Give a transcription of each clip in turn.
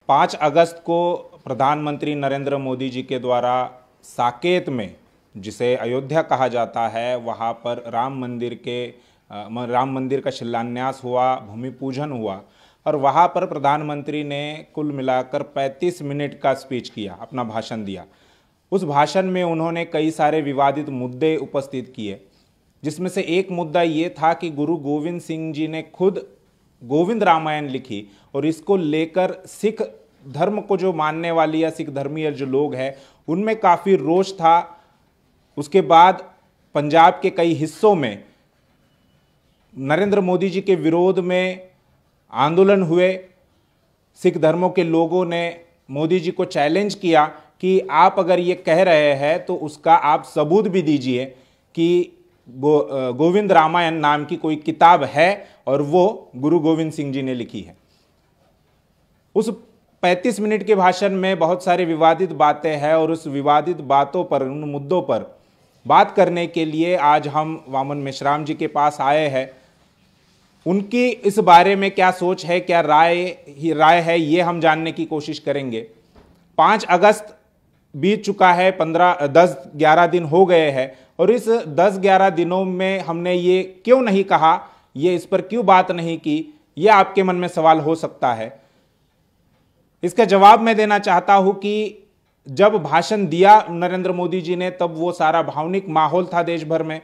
5 अगस्त को प्रधानमंत्री नरेंद्र मोदी जी के द्वारा साकेत में, जिसे अयोध्या कहा जाता है, वहाँ पर राम मंदिर का शिलान्यास हुआ, भूमि पूजन हुआ और वहाँ पर प्रधानमंत्री ने कुल मिलाकर 35 मिनट का स्पीच किया, अपना भाषण दिया। उस भाषण में उन्होंने कई सारे विवादित मुद्दे उपस्थित किए, जिसमें से एक मुद्दा ये था कि गुरु गोविंद सिंह जी ने खुद गोविंद रामायण लिखी और इसको लेकर सिख धर्म को जो मानने वाली या सिख धर्मीय जो लोग हैं उनमें काफ़ी रोष था। उसके बाद पंजाब के कई हिस्सों में नरेंद्र मोदी जी के विरोध में आंदोलन हुए। सिख धर्मों के लोगों ने मोदी जी को चैलेंज किया कि आप अगर ये कह रहे हैं तो उसका आप सबूत भी दीजिए कि गोविंद रामायण नाम की कोई किताब है और वो गुरु गोविंद सिंह जी ने लिखी है। उस 35 मिनट के भाषण में बहुत सारी विवादित बातें हैं और उस विवादित बातों पर, उन मुद्दों पर बात करने के लिए आज हम वामन मेश्राम जी के पास आए हैं। उनकी इस बारे में क्या सोच है, क्या राय है, ये हम जानने की कोशिश करेंगे। 5 अगस्त बीत चुका है, 10-11 दिन हो गए हैं और इस 10-11 दिनों में हमने ये क्यों नहीं कहा, ये इस पर क्यों बात नहीं की, ये आपके मन में सवाल हो सकता है। इसका जवाब मैं देना चाहता हूं कि जब भाषण दिया नरेंद्र मोदी जी ने तब वो सारा भावनिक माहौल था देश भर में।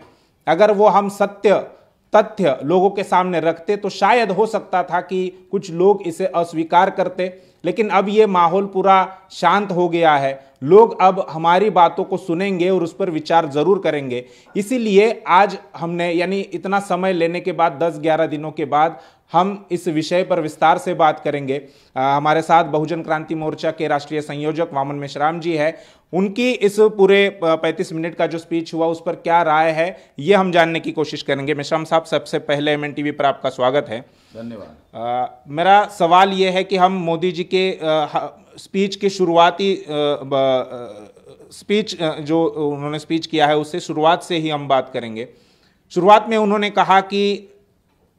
अगर वो हम सत्य तथ्य लोगों के सामने रखते तो शायद हो सकता था कि कुछ लोग इसे अस्वीकार करते, लेकिन अब ये माहौल पूरा शांत हो गया है। लोग अब हमारी बातों को सुनेंगे और उस पर विचार जरूर करेंगे। इसीलिए आज हमने, यानी इतना समय लेने के बाद, 10-11 दिनों के बाद हम इस विषय पर विस्तार से बात करेंगे। हमारे साथ बहुजन क्रांति मोर्चा के राष्ट्रीय संयोजक वामन मेश्राम जी है। उनकी इस पूरे 35 मिनट का जो स्पीच हुआ उस पर क्या राय है, ये हम जानने की कोशिश करेंगे। मेश्राम साहब, सबसे पहले MNTV पर आपका स्वागत है। धन्यवाद। मेरा सवाल ये है कि हम मोदी जी के स्पीच के शुरुआती स्पीच जो उन्होंने स्पीच किया है उससे शुरुआत से ही हम बात करेंगे। शुरुआत में उन्होंने कहा कि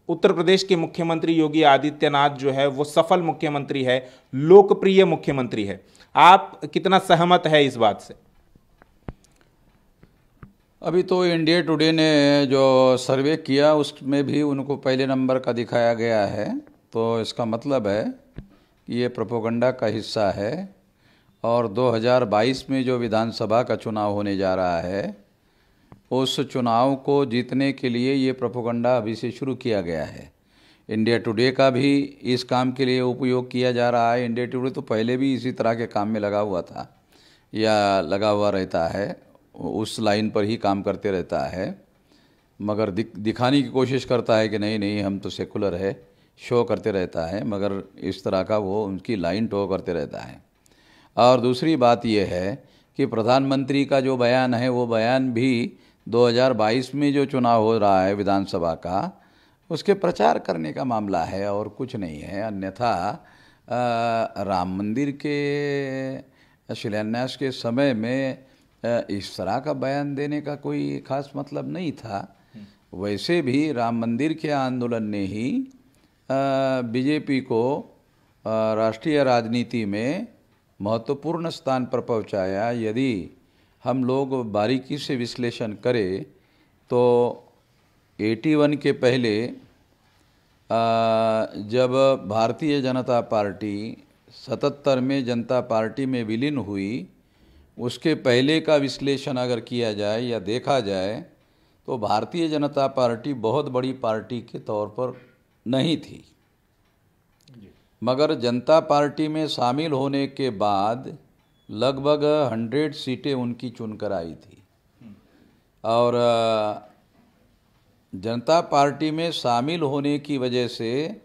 उत्तर प्रदेश के मुख्यमंत्री योगी आदित्यनाथ जो है वो सफल मुख्यमंत्री है, लोकप्रिय मुख्यमंत्री है। आप कितना सहमत है इस बात से? अभी तो इंडिया टुडे ने जो सर्वे किया उसमें भी उनको पहले नंबर का दिखाया गया है, तो इसका मतलब है कि ये प्रोपेगेंडा का हिस्सा है। और 2022 में जो विधानसभा का चुनाव होने जा रहा है उस चुनाव को जीतने के लिए ये प्रोपेगेंडा अभी से शुरू किया गया है। इंडिया टुडे का भी इस काम के लिए उपयोग किया जा रहा है। इंडिया टुडे तो पहले भी इसी तरह के काम में लगा हुआ था या लगा हुआ रहता है, उस लाइन पर ही काम करते रहता है, मगर दिखाने की कोशिश करता है कि नहीं नहीं हम तो सेकुलर है, शो करते रहता है, मगर इस तरह का वो उनकी लाइन टो करते रहता है। और दूसरी बात यह है कि प्रधानमंत्री का जो बयान है वो बयान भी 2022 में जो चुनाव हो रहा है विधानसभा का, उसके प्रचार करने का मामला है और कुछ नहीं है। अन्यथा राम मंदिर के शिलान्यास के समय में इस तरह का बयान देने का कोई खास मतलब नहीं था। वैसे भी राम मंदिर के आंदोलन ने ही बीजेपी को राष्ट्रीय राजनीति में महत्वपूर्ण स्थान पर पहुंचाया। यदि हम लोग बारीकी से विश्लेषण करें तो 81 के पहले जब भारतीय जनता पार्टी 77 में जनता पार्टी में विलीन हुई, उसके पहले का विश्लेषण अगर किया जाए या देखा जाए तो भारतीय जनता पार्टी बहुत बड़ी पार्टी के तौर पर नहीं थी, मगर जनता पार्टी में शामिल होने के बाद लगभग 100 सीटें उनकी चुनकर आई थी। और जनता पार्टी में शामिल होने की वजह से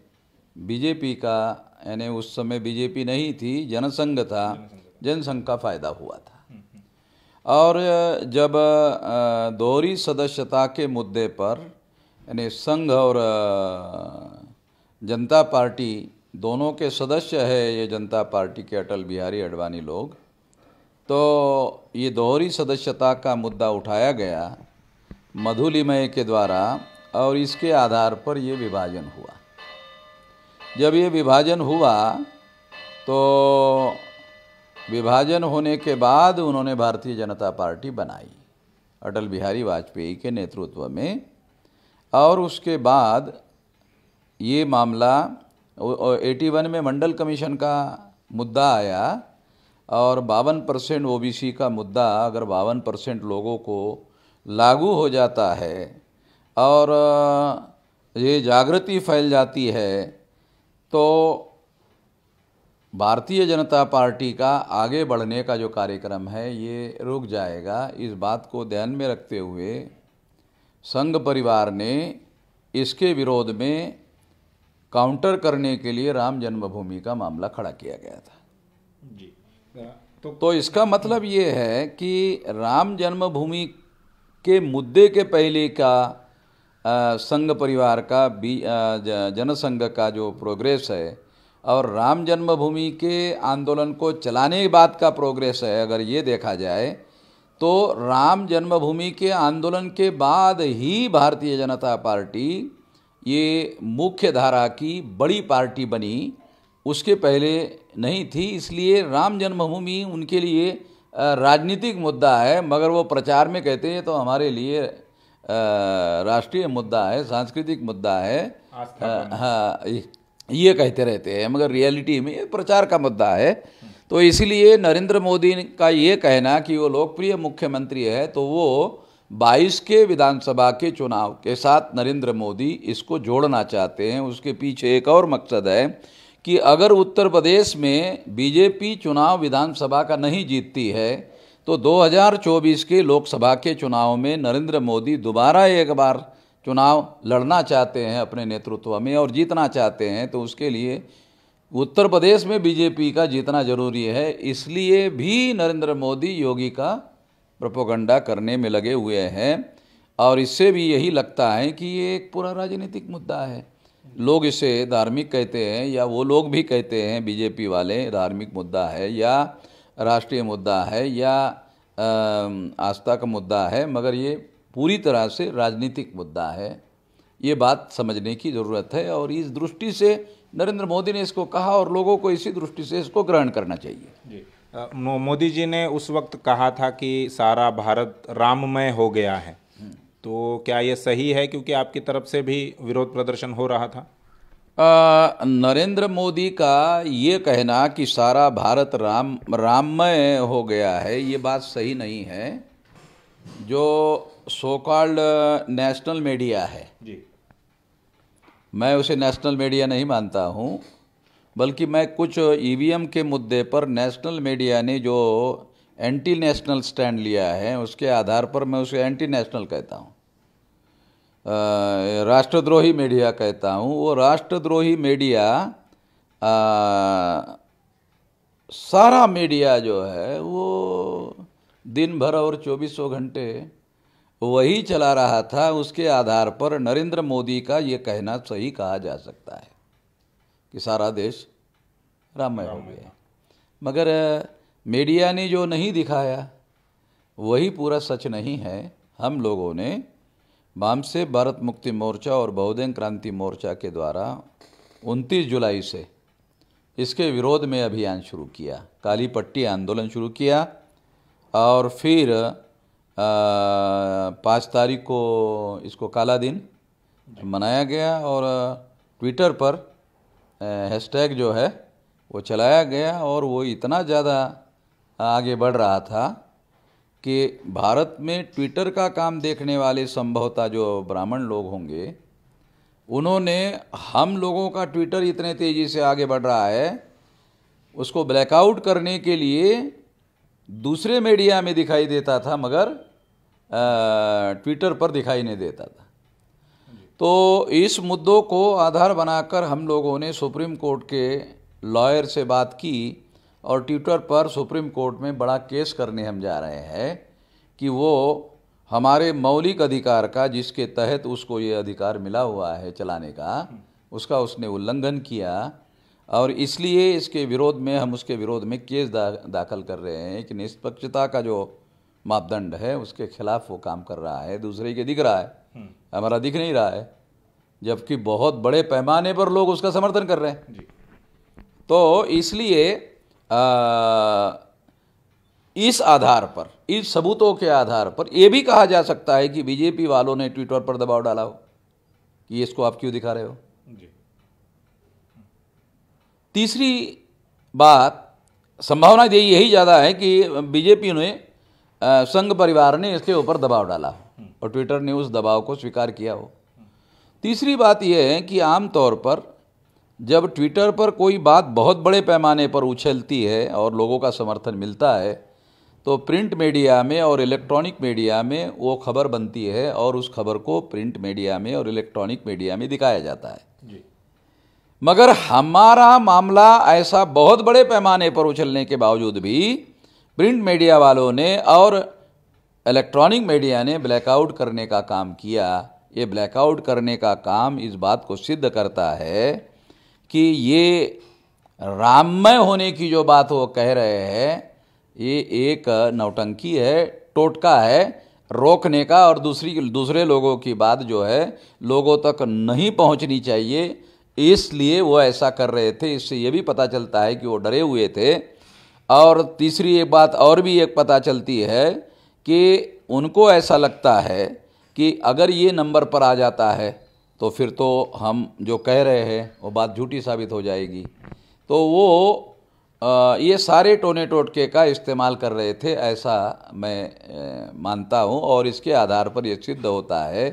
बीजेपी का, यानी उस समय बीजेपी नहीं थी, जनसंघ था, जनसंघ का फ़ायदा हुआ था। और जब दोहरी सदस्यता के मुद्दे पर, यानी संघ और जनता पार्टी दोनों के सदस्य है ये जनता पार्टी के अटल बिहारी आडवाणी लोग, तो ये दोहरी सदस्यता का मुद्दा उठाया गया मधुलिमय के द्वारा और इसके आधार पर ये विभाजन हुआ। जब ये विभाजन हुआ तो विभाजन होने के बाद उन्होंने भारतीय जनता पार्टी बनाई अटल बिहारी वाजपेयी के नेतृत्व में, और उसके बाद ये मामला 81 में मंडल कमीशन का मुद्दा आया और 52% ओबीसी का मुद्दा अगर 52% लोगों को लागू हो जाता है और ये जागृति फैल जाती है तो भारतीय जनता पार्टी का आगे बढ़ने का जो कार्यक्रम है ये रुक जाएगा। इस बात को ध्यान में रखते हुए संघ परिवार ने इसके विरोध में काउंटर करने के लिए राम जन्मभूमि का मामला खड़ा किया गया था जी। तो इसका मतलब ये है कि राम जन्मभूमि के मुद्दे के पहले का संघ परिवार का जनसंघ का जो प्रोग्रेस है और राम जन्मभूमि के आंदोलन को चलाने के बाद का प्रोग्रेस है, अगर ये देखा जाए तो राम जन्मभूमि के आंदोलन के बाद ही भारतीय जनता पार्टी ये मुख्य धारा की बड़ी पार्टी बनी, उसके पहले नहीं थी। इसलिए राम जन्मभूमि उनके लिए राजनीतिक मुद्दा है, मगर वो प्रचार में कहते हैं तो हमारे लिए राष्ट्रीय मुद्दा है, सांस्कृतिक मुद्दा है। हाँ, ये कहते रहते हैं, मगर रियलिटी में ये प्रचार का मुद्दा है। तो इसलिए नरेंद्र मोदी का ये कहना कि वो लोकप्रिय मुख्यमंत्री है, तो वो 22 के विधानसभा के चुनाव के साथ नरेंद्र मोदी इसको जोड़ना चाहते हैं। उसके पीछे एक और मकसद है कि अगर उत्तर प्रदेश में बीजेपी चुनाव विधानसभा का नहीं जीतती है तो 2024 के लोकसभा के चुनाव में नरेंद्र मोदी दोबारा एक बार चुनाव लड़ना चाहते हैं अपने नेतृत्व में और जीतना चाहते हैं। तो उसके लिए उत्तर प्रदेश में बीजेपी का जीतना जरूरी है, इसलिए भी नरेंद्र मोदी योगी का प्रोपेगेंडा करने में लगे हुए हैं। और इससे भी यही लगता है कि ये एक पूरा राजनीतिक मुद्दा है। लोग इसे धार्मिक कहते हैं या वो लोग भी कहते हैं बीजेपी वाले धार्मिक मुद्दा है या राष्ट्रीय मुद्दा है या आस्था का मुद्दा है, मगर ये पूरी तरह से राजनीतिक मुद्दा है। ये बात समझने की ज़रूरत है और इस दृष्टि से नरेंद्र मोदी ने इसको कहा और लोगों को इसी दृष्टि से इसको ग्रहण करना चाहिए। जी। मोदी जी ने उस वक्त कहा था कि सारा भारत राममय हो गया है, तो क्या ये सही है? क्योंकि आपकी तरफ से भी विरोध प्रदर्शन हो रहा था। नरेंद्र मोदी का ये कहना कि सारा भारत राममय हो गया है, ये बात सही नहीं है। जो सो कॉल्ड नेशनल मीडिया है जी, मैं उसे नेशनल मीडिया नहीं मानता हूँ, बल्कि मैं कुछ ईवीएम के मुद्दे पर नेशनल मीडिया ने जो एंटी नेशनल स्टैंड लिया है उसके आधार पर मैं उसे एंटी नेशनल कहता हूँ, राष्ट्रद्रोही मीडिया कहता हूँ। वो राष्ट्रद्रोही मीडिया सारा मीडिया जो है वो दिन भर और 24 घंटे वही चला रहा था। उसके आधार पर नरेंद्र मोदी का ये कहना सही कहा जा सकता है कि सारा देश राममय हो गया, मगर मीडिया ने जो नहीं दिखाया वही पूरा सच नहीं है। हम लोगों ने वामसे भारत मुक्ति मोर्चा और बहुजन क्रांति मोर्चा के द्वारा 29 जुलाई से इसके विरोध में अभियान शुरू किया, काली पट्टी आंदोलन शुरू किया और फिर 5 तारीख को इसको काला दिन मनाया गया और ट्विटर पर हैशटैग जो है वो चलाया गया और वो इतना ज़्यादा आगे बढ़ रहा था कि भारत में ट्विटर का काम देखने वाले संभवतः जो ब्राह्मण लोग होंगे उन्होंने हम लोगों का ट्विटर इतने तेज़ी से आगे बढ़ रहा है उसको ब्लैकआउट करने के लिए दूसरे मीडिया में दिखाई देता था, मगर ट्विटर पर दिखाई नहीं देता था। तो इस मुद्दों को आधार बनाकर हम लोगों ने सुप्रीम कोर्ट के लॉयर से बात की और ट्विटर पर सुप्रीम कोर्ट में बड़ा केस करने हम जा रहे हैं कि वो हमारे मौलिक अधिकार का, जिसके तहत उसको ये अधिकार मिला हुआ है चलाने का, उसका उसने उल्लंघन किया और इसलिए इसके विरोध में हम उसके विरोध में केस दाखिल कर रहे हैं कि निष्पक्षता का जो मापदंड है उसके खिलाफ वो काम कर रहा है। दूसरे के दिख रहा है, हमारा दिख नहीं रहा है, जबकि बहुत बड़े पैमाने पर लोग उसका समर्थन कर रहे हैं। तो इसलिए इस आधार पर, इस सबूतों के आधार पर यह भी कहा जा सकता है कि बीजेपी वालों ने ट्विटर पर दबाव डाला हो कि इसको आप क्यों दिखा रहे हो। जी। तीसरी बात, संभावना यही ज़्यादा है कि बीजेपी ने संघ परिवार ने इसके ऊपर दबाव डाला और ट्विटर ने उस दबाव को स्वीकार किया हो। तीसरी बात यह है कि आमतौर पर जब ट्विटर पर कोई बात बहुत बड़े पैमाने पर उछलती है और लोगों का समर्थन मिलता है तो प्रिंट मीडिया में और इलेक्ट्रॉनिक मीडिया में वो खबर बनती है और उस खबर को प्रिंट मीडिया में और इलेक्ट्रॉनिक मीडिया में दिखाया जाता है। जी। मगर हमारा मामला ऐसा बहुत बड़े पैमाने पर उछलने के बावजूद भी प्रिंट मीडिया वालों ने और इलेक्ट्रॉनिक मीडिया ने ब्लैकआउट करने का काम किया। ये ब्लैकआउट करने का काम इस बात को सिद्ध करता है कि ये राममय होने की जो बात वो कह रहे हैं ये एक नौटंकी है, टोटका है रोकने का, और दूसरे लोगों की बात जो है लोगों तक नहीं पहुंचनी चाहिए, इसलिए वो ऐसा कर रहे थे। इससे ये भी पता चलता है कि वो डरे हुए थे। और तीसरी एक बात और भी एक पता चलती है कि उनको ऐसा लगता है कि अगर ये नंबर पर आ जाता है तो फिर तो हम जो कह रहे हैं वो बात झूठी साबित हो जाएगी। तो वो ये सारे टोने टोटके का इस्तेमाल कर रहे थे, ऐसा मैं मानता हूँ। और इसके आधार पर यह सिद्ध होता है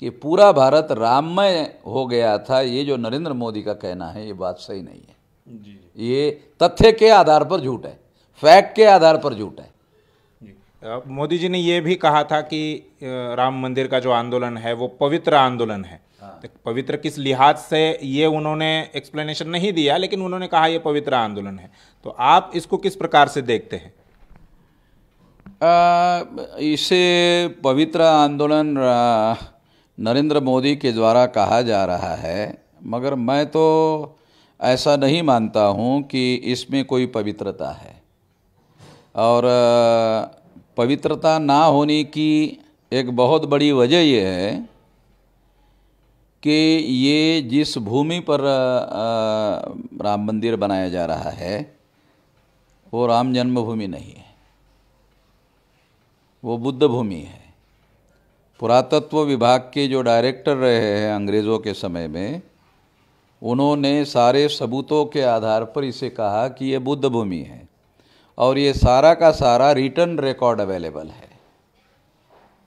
कि पूरा भारत राममय हो गया था। ये जो नरेंद्र मोदी का कहना है ये बात सही नहीं है। जी। ये तथ्य के आधार पर झूठ है, फैक्ट के आधार पर झूठ है। मोदी जी ने ये भी कहा था कि राम मंदिर का जो आंदोलन है वो पवित्र आंदोलन है। तो पवित्र किस लिहाज से ये उन्होंने एक्सप्लेनेशन नहीं दिया, लेकिन उन्होंने कहा ये पवित्र आंदोलन है। तो आप इसको किस प्रकार से देखते हैं? इसे पवित्र आंदोलन नरेंद्र मोदी के द्वारा कहा जा रहा है, मगर मैं तो ऐसा नहीं मानता हूँ कि इसमें कोई पवित्रता है। और पवित्रता ना होने की एक बहुत बड़ी वजह यह है कि ये जिस भूमि पर राम मंदिर बनाया जा रहा है वो राम जन्मभूमि नहीं है, वो बुद्ध भूमि है। पुरातत्व विभाग के जो डायरेक्टर रहे हैं अंग्रेज़ों के समय में, उन्होंने सारे सबूतों के आधार पर इसे कहा कि ये बुद्ध भूमि है और ये सारा का सारा रिटन रिकॉर्ड अवेलेबल है।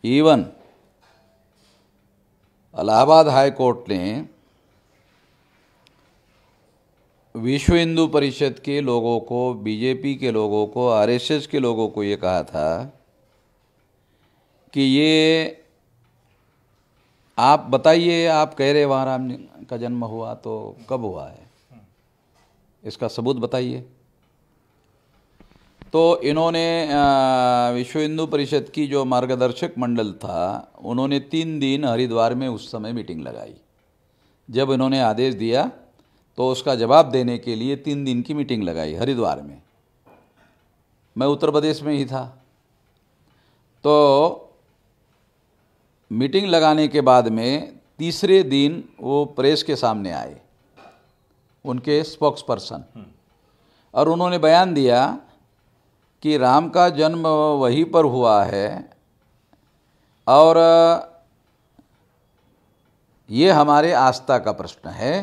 इवन इलाहाबाद हाई कोर्ट ने विश्व हिंदू परिषद के लोगों को, बीजेपी के लोगों को, आरएसएस के लोगों को ये कहा था कि ये आप बताइए, आप कह रहे वहाँ राम का जन्म हुआ तो कब हुआ है, इसका सबूत बताइए। तो इन्होंने विश्व हिंदू परिषद की जो मार्गदर्शक मंडल था, उन्होंने 3 दिन हरिद्वार में उस समय मीटिंग लगाई। जब इन्होंने आदेश दिया तो उसका जवाब देने के लिए 3 दिन की मीटिंग लगाई हरिद्वार में। मैं उत्तर प्रदेश में ही था। तो मीटिंग लगाने के बाद में तीसरे दिन वो प्रेस के सामने आए, उनके स्पोक्स पर्सन, और उन्होंने बयान दिया कि राम का जन्म वहीं पर हुआ है और ये हमारे आस्था का प्रश्न है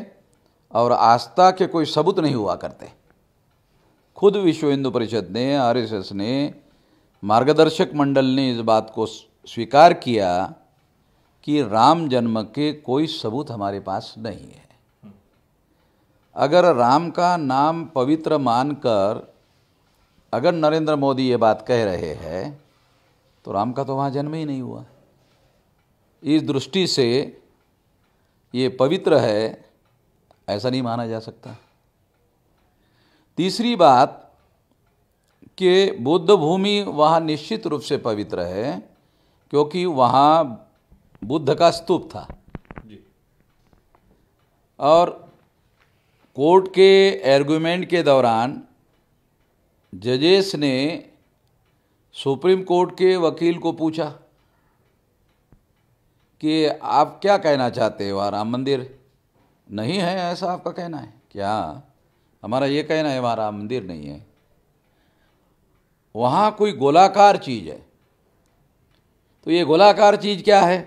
और आस्था के कोई सबूत नहीं हुआ करते। खुद विश्व हिंदू परिषद ने, आरएसएस ने, मार्गदर्शक मंडल ने इस बात को स्वीकार किया कि राम जन्म के कोई सबूत हमारे पास नहीं है। अगर राम का नाम पवित्र मानकर अगर नरेंद्र मोदी ये बात कह रहे हैं तो राम का तो वहाँ जन्म ही नहीं हुआ। इस दृष्टि से ये पवित्र है ऐसा नहीं माना जा सकता। तीसरी बात कि बुद्ध भूमि वहाँ निश्चित रूप से पवित्र है क्योंकि वहाँ बुद्ध का स्तूप था। और कोर्ट के आर्गुमेंट के दौरान जजेस ने सुप्रीम कोर्ट के वकील को पूछा कि आप क्या कहना चाहते हो, राम मंदिर नहीं है ऐसा आपका कहना है क्या? हमारा ये कहना है वहाँ राम मंदिर नहीं है, वहाँ कोई गोलाकार चीज़ है। तो ये गोलाकार चीज़ क्या है,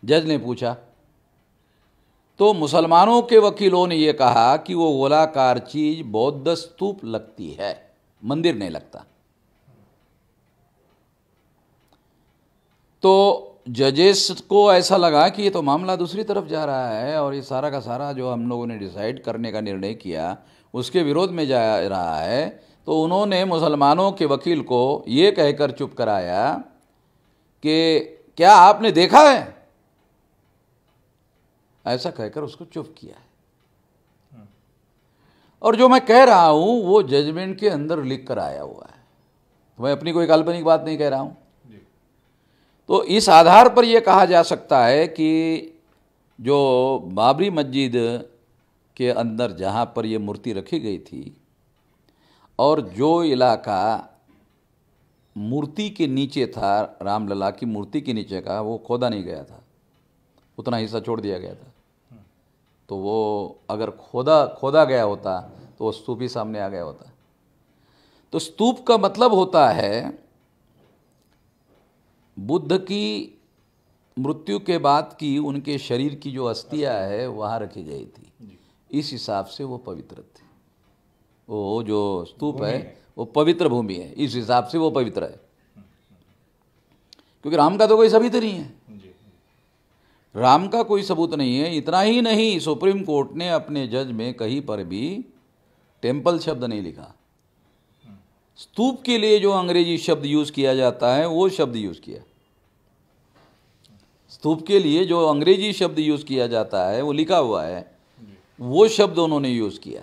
जज ने पूछा। तो मुसलमानों के वकीलों ने ये कहा कि वो गोलाकार चीज़ बौद्ध स्तूप लगती है, मंदिर नहीं लगता। तो जजेस को ऐसा लगा कि ये तो मामला दूसरी तरफ जा रहा है और ये सारा का सारा जो हम लोगों ने डिसाइड करने का निर्णय किया उसके विरोध में जा रहा है। तो उन्होंने मुसलमानों के वकील को ये कहकर चुप कराया कि क्या आपने देखा है, ऐसा कहकर उसको चुप किया है। और जो मैं कह रहा हूं वो जजमेंट के अंदर लिख कर आया हुआ है, तो मैं अपनी कोई काल्पनिक बात नहीं कह रहा हूं। तो इस आधार पर यह कहा जा सकता है कि जो बाबरी मस्जिद के अंदर जहाँ पर ये मूर्ति रखी गई थी और जो इलाका मूर्ति के नीचे था, रामलला की मूर्ति के नीचे का, वो खोदा नहीं गया था, उतना हिस्सा छोड़ दिया गया था। तो वो अगर खोदा गया होता तो वो स्तूप ही सामने आ गया होता। तो स्तूप का मतलब होता है बुद्ध की मृत्यु के बाद की उनके शरीर की जो अस्थियां है वहाँ रखी गई थी, इस हिसाब से वो पवित्र थे। वो जो स्तूप है वो पवित्र भूमि है, इस हिसाब से वो पवित्र है, क्योंकि राम का तो कोई सबूत नहीं है, राम का कोई सबूत नहीं है। इतना ही नहीं, सुप्रीम कोर्ट ने अपने जज में कहीं पर भी टेम्पल शब्द नहीं लिखा। स्तूप के लिए जो अंग्रेजी शब्द यूज किया जाता है वो शब्द यूज किया। स्तूप के लिए जो अंग्रेजी शब्द यूज किया जाता है वो लिखा हुआ है, वो शब्द उन्होंने यूज किया।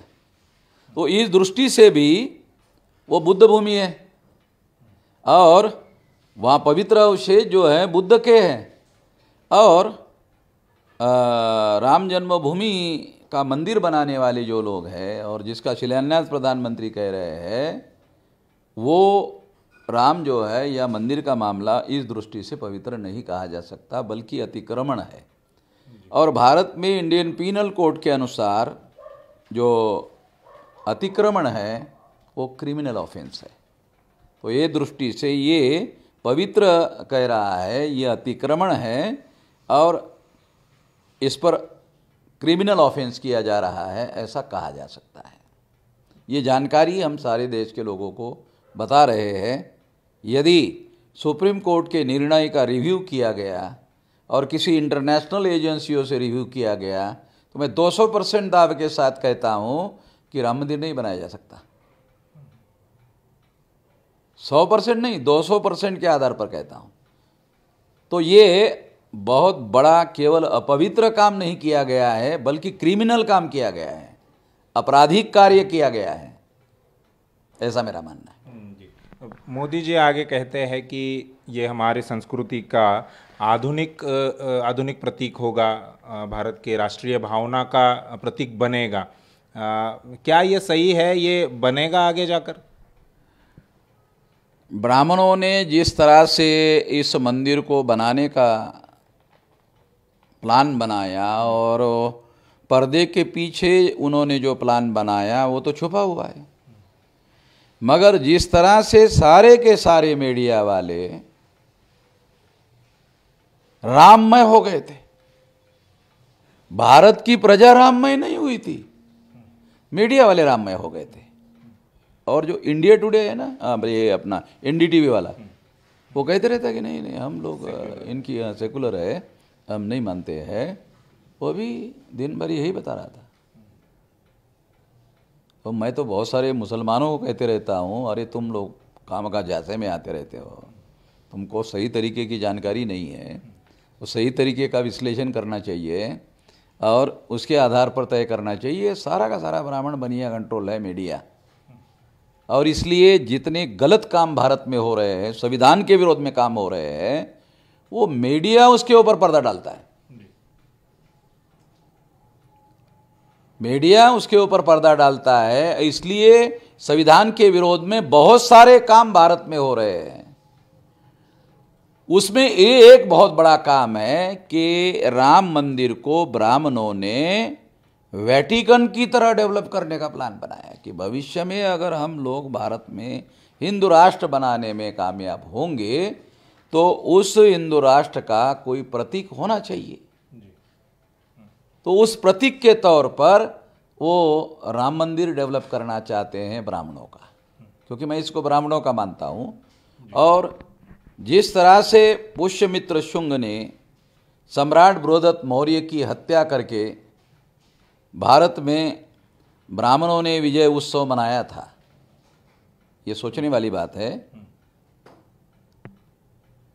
तो इस दृष्टि से भी वो बुद्ध भूमि है और वहाँ पवित्र अवशेष जो है बुद्ध के हैं। और राम जन्मभूमि का मंदिर बनाने वाले जो लोग हैं और जिसका शिलान्यास प्रधानमंत्री कह रहे हैं, वो राम जो है या मंदिर का मामला इस दृष्टि से पवित्र नहीं कहा जा सकता, बल्कि अतिक्रमण है। और भारत में इंडियन पीनल कोड के अनुसार जो अतिक्रमण है वो क्रिमिनल ऑफेंस है। तो ये दृष्टि से ये पवित्र कह रहा है, ये अतिक्रमण है और इस पर क्रिमिनल ऑफेंस किया जा रहा है, ऐसा कहा जा सकता है। ये जानकारी हम सारे देश के लोगों को बता रहे हैं। यदि सुप्रीम कोर्ट के निर्णय का रिव्यू किया गया और किसी इंटरनेशनल एजेंसियों से रिव्यू किया गया तो मैं 200% दावे के साथ कहता हूं कि राम मंदिर नहीं बनाया जा सकता। 100% नहीं, 200% के आधार पर कहता हूं। तो ये बहुत बड़ा केवल अपवित्र काम नहीं किया गया है, बल्कि क्रिमिनल काम किया गया है, आपराधिक कार्य किया गया है, ऐसा मेरा मानना है। मोदी जी आगे कहते हैं कि ये हमारे संस्कृति का आधुनिक प्रतीक होगा, भारत के राष्ट्रीय भावना का प्रतीक बनेगा। क्या ये सही है, ये बनेगा आगे जाकर? ब्राह्मणों ने जिस तरह से इस मंदिर को बनाने का प्लान बनाया और पर्दे के पीछे उन्होंने जो प्लान बनाया वो तो छुपा हुआ है, मगर जिस तरह से सारे के सारे मीडिया वाले राममय हो गए थे, भारत की प्रजा राममय नहीं हुई थी, मीडिया वाले राममय हो गए थे। और जो इंडिया टुडे है ना, ये अपना एनडीटीवी वाला, वो कहते रहता कि नहीं हम लोग इनकी सेकुलर है, हम नहीं मानते हैं। वो भी दिन भर यही बता रहा था। तो मैं तो बहुत सारे मुसलमानों को कहते रहता हूँ, अरे तुम लोग काम का जायजे में आते रहते हो, तुमको सही तरीके की जानकारी नहीं है, तो सही तरीके का विश्लेषण करना चाहिए और उसके आधार पर तय करना चाहिए। सारा का सारा ब्राह्मण बनिया कंट्रोल है मीडिया, और इसलिए जितने गलत काम भारत में हो रहे हैं, संविधान के विरोध में काम हो रहे हैं, वो मीडिया उसके ऊपर पर्दा डालता है। मीडिया उसके ऊपर पर्दा डालता है, इसलिए संविधान के विरोध में बहुत सारे काम भारत में हो रहे हैं। उसमें एक बहुत बड़ा काम है कि राम मंदिर को ब्राह्मणों ने वेटिकन की तरह डेवलप करने का प्लान बनाया कि भविष्य में अगर हम लोग भारत में हिंदू राष्ट्र बनाने में कामयाब होंगे तो उस हिंदू राष्ट्र का कोई प्रतीक होना चाहिए। तो उस प्रतीक के तौर पर वो राम मंदिर डेवलप करना चाहते हैं ब्राह्मणों का, क्योंकि मैं इसको ब्राह्मणों का मानता हूँ। और जिस तरह से पुष्यमित्र शुंग ने सम्राट बृहदत्त मौर्य की हत्या करके भारत में ब्राह्मणों ने विजय उत्सव मनाया था, ये सोचने वाली बात है।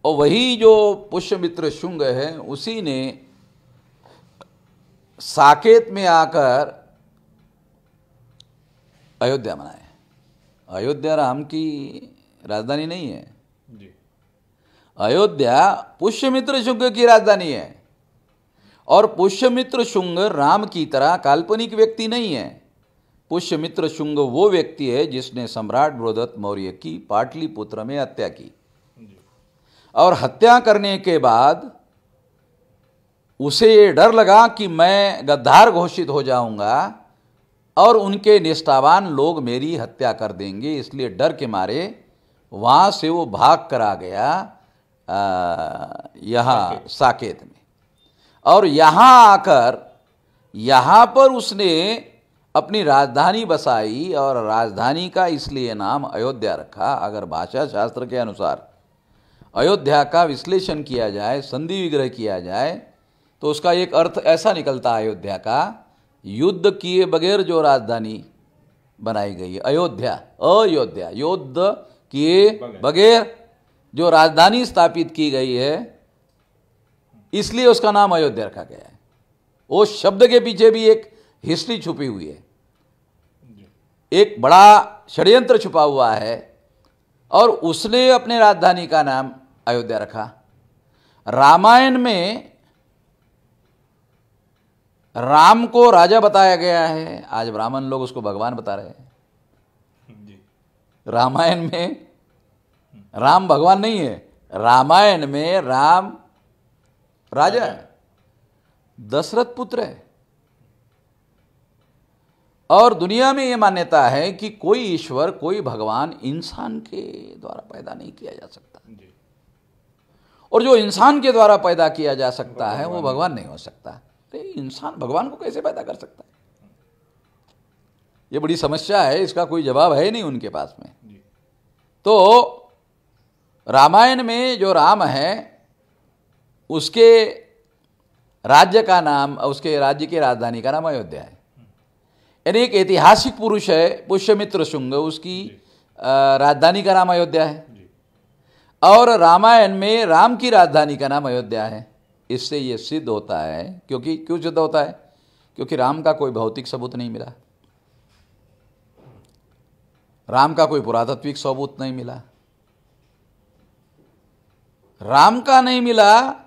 और वही जो पुष्यमित्र शुंग है उसी ने साकेत में आकर अयोध्या मनाया। अयोध्या राम की राजधानी नहीं है, अयोध्या पुष्यमित्र शुंग की राजधानी है। और पुष्यमित्र शुंग राम की तरह काल्पनिक व्यक्ति नहीं है। पुष्यमित्र शुंग वो व्यक्ति है जिसने सम्राट बृहदत्त मौर्य की पाटलिपुत्र में हत्या की, और हत्या करने के बाद उसे ये डर लगा कि मैं गद्दार घोषित हो जाऊंगा और उनके निष्ठावान लोग मेरी हत्या कर देंगे, इसलिए डर के मारे वहाँ से वो भाग कर आ गया यहाँ साकेत में। और यहाँ आकर यहाँ पर उसने अपनी राजधानी बसाई, और राजधानी का इसलिए नाम अयोध्या रखा। अगर भाषा शास्त्र के अनुसार अयोध्या का विश्लेषण किया जाए, संधि विग्रह किया जाए, तो उसका एक अर्थ ऐसा निकलता है अयोध्या का, युद्ध किए बगैर जो राजधानी बनाई गई है अयोध्या। अयोध्या युद्ध किए बगैर जो राजधानी स्थापित की गई है, इसलिए उसका नाम अयोध्या रखा गया है। उस शब्द के पीछे भी एक हिस्ट्री छुपी हुई है, एक बड़ा षड्यंत्र छुपा हुआ है, और उसने अपने राजधानी का नाम अयोध्या रखा। रामायण में राम को राजा बताया गया है, आज ब्राह्मण लोग उसको भगवान बता रहे हैं। रामायण में राम भगवान नहीं है, रामायण में राम राजा है, दशरथ पुत्र है। और दुनिया में यह मान्यता है कि कोई ईश्वर, कोई भगवान इंसान के द्वारा पैदा नहीं किया जा सकता, और जो इंसान के द्वारा पैदा किया जा सकता है वो भगवान नहीं हो सकता। अरे इंसान भगवान को कैसे पैदा कर सकता है? ये बड़ी समस्या है, इसका कोई जवाब है नहीं उनके पास में। तो रामायण में जो राम है उसके राज्य का नाम, उसके राज्य की राजधानी का नाम अयोध्या है। यानी एक ऐतिहासिक पुरुष है पुष्यमित्र शुंग, उसकी राजधानी का नाम अयोध्या है, और रामायण में राम की राजधानी का नाम अयोध्या है। इससे ये सिद्ध होता है, क्योंकि क्यों सिद्ध होता है? क्योंकि राम का कोई भौतिक सबूत नहीं मिला, राम का कोई पुरातात्विक सबूत नहीं मिला, राम का नहीं मिला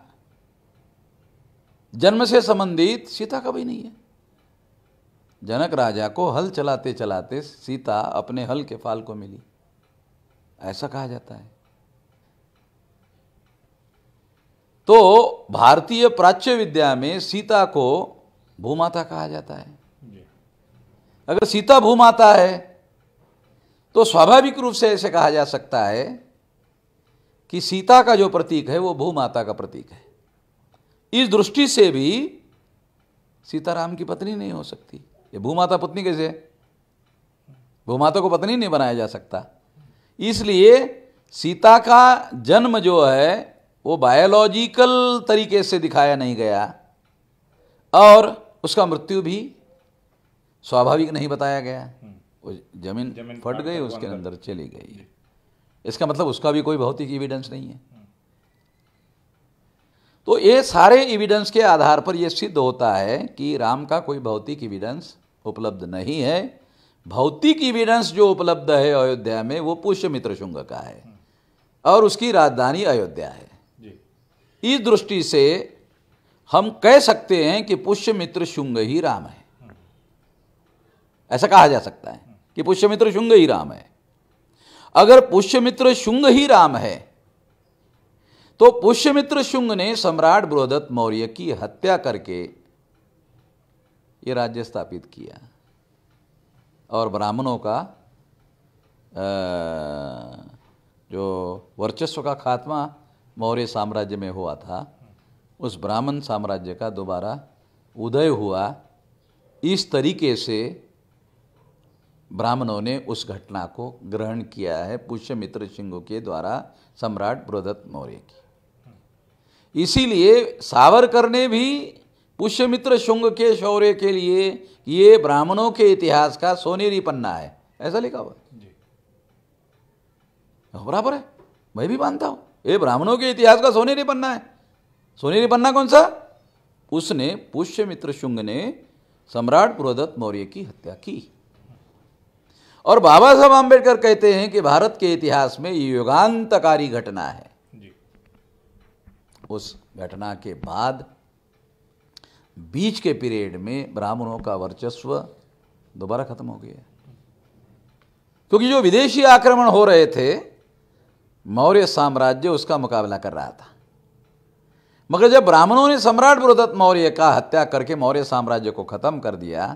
जन्म से संबंधित सीता का भी नहीं है। जनक राजा को हल चलाते चलाते सीता अपने हल के फाल को मिली, ऐसा कहा जाता है। तो भारतीय प्राच्य विद्या में सीता को भूमाता कहा जाता है। अगर सीता भूमाता है तो स्वाभाविक रूप से ऐसे कहा जा सकता है कि सीता का जो प्रतीक है वो भूमाता का प्रतीक है। इस दृष्टि से भी सीताराम की पत्नी नहीं हो सकती। ये भूमाता पत्नी कैसे है? भूमाता को पत्नी नहीं बनाया जा सकता। इसलिए सीता का जन्म जो है वो बायोलॉजिकल तरीके से दिखाया नहीं गया, और उसका मृत्यु भी स्वाभाविक नहीं बताया गया। वो जमीन फट गई, उसके अंदर चली गई, इसका मतलब उसका भी कोई भौतिक एविडेंस नहीं है। तो ये सारे एविडेंस के आधार पर यह सिद्ध होता है कि राम का कोई भौतिक एविडेंस उपलब्ध नहीं है। भौतिक एविडेंस जो उपलब्ध है अयोध्या में वो पुष्यमित्र शुंग का है, और उसकी राजधानी अयोध्या है। इस दृष्टि से हम कह सकते हैं कि पुष्यमित्र शुंग ही राम है। ऐसा कहा जा सकता है कि पुष्यमित्र शुंग ही राम है। अगर पुष्यमित्र शुंग ही राम है तो पुष्यमित्र शुंग ने सम्राट बृहदत्त मौर्य की हत्या करके ये राज्य स्थापित किया और ब्राह्मणों का जो वर्चस्व का खात्मा मौर्य साम्राज्य में हुआ था, उस ब्राह्मण साम्राज्य का दोबारा उदय हुआ। इस तरीके से ब्राह्मणों ने उस घटना को ग्रहण किया है पुष्यमित्र शुंग के द्वारा सम्राट बृहदत्त मौर्य की। इसीलिए सावरकर ने भी पुष्यमित्र शुंग के शौर्य के लिए ये ब्राह्मणों के इतिहास का सोनेरी पन्ना है, ऐसा लिखा हुआ है। बराबर है, मैं भी मानता हूं ये ब्राह्मणों के इतिहास का सोनेरी पन्ना है। सोनेरी पन्ना कौन सा? उसने पुष्यमित्र शुंग ने सम्राट बृहदत्त मौर्य की हत्या की। और बाबा साहब आम्बेडकर कहते हैं कि भारत के इतिहास में ये युगांतकारी घटना है जी। उस घटना के बाद बीच के पीरियड में ब्राह्मणों का वर्चस्व दोबारा खत्म हो गया, क्योंकि जो विदेशी आक्रमण हो रहे थे मौर्य साम्राज्य उसका मुकाबला कर रहा था। मगर जब ब्राह्मणों ने सम्राट बृहदत्त मौर्य का हत्या करके मौर्य साम्राज्य को खत्म कर दिया,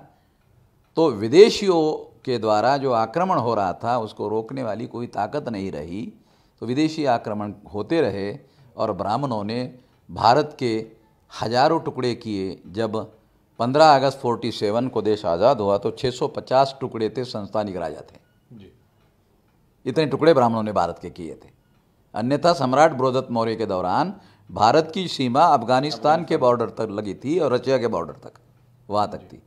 तो विदेशियों के द्वारा जो आक्रमण हो रहा था उसको रोकने वाली कोई ताकत नहीं रही। तो विदेशी आक्रमण होते रहे और ब्राह्मणों ने भारत के हजारों टुकड़े किए। जब 15 अगस्त 47 को देश आज़ाद हुआ तो 650 टुकड़े थे संस्थानिक राजा थे जी। इतने टुकड़े ब्राह्मणों ने भारत के किए थे। अन्यथा सम्राट बृहदत्त मौर्य के दौरान भारत की सीमा अफगानिस्तान के बॉर्डर तक लगी थी और रशिया के बॉर्डर तक, वहाँ तक थी।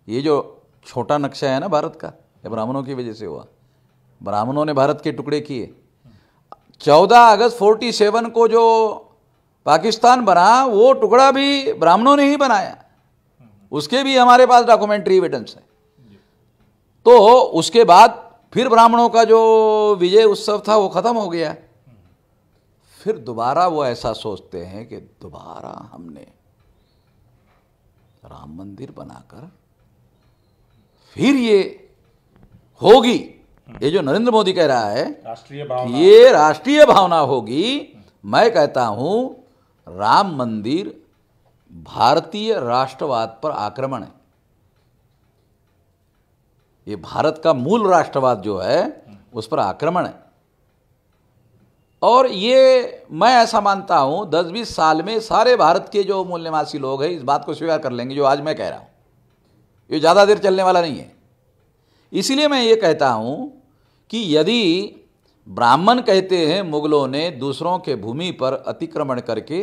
ये जो छोटा नक्शा है ना भारत का, ये ब्राह्मणों की वजह से हुआ। ब्राह्मणों ने भारत के टुकड़े किए। 14 अगस्त 47 को जो पाकिस्तान बना वो टुकड़ा भी ब्राह्मणों ने ही बनाया, उसके भी हमारे पास डॉक्यूमेंट्री एविडेंस है। तो उसके बाद फिर ब्राह्मणों का जो विजय उत्सव था वो खत्म हो गया। फिर दोबारा वो ऐसा सोचते हैं कि दोबारा हमने राम मंदिर बनाकर फिर ये होगी, ये जो नरेंद्र मोदी कह रहा है राष्ट्रीय भावना, ये राष्ट्रीय भावना होगी। मैं कहता हूं राम मंदिर भारतीय राष्ट्रवाद पर आक्रमण है। ये भारत का मूल राष्ट्रवाद जो है उस पर आक्रमण है। और ये मैं ऐसा मानता हूं 10-20 साल में सारे भारत के जो मूल निवासी लोग हैं इस बात को स्वीकार कर लेंगे जो आज मैं कह रहा हूं। ये ज़्यादा देर चलने वाला नहीं है। इसीलिए मैं ये कहता हूं कि यदि ब्राह्मण कहते हैं मुगलों ने दूसरों के भूमि पर अतिक्रमण करके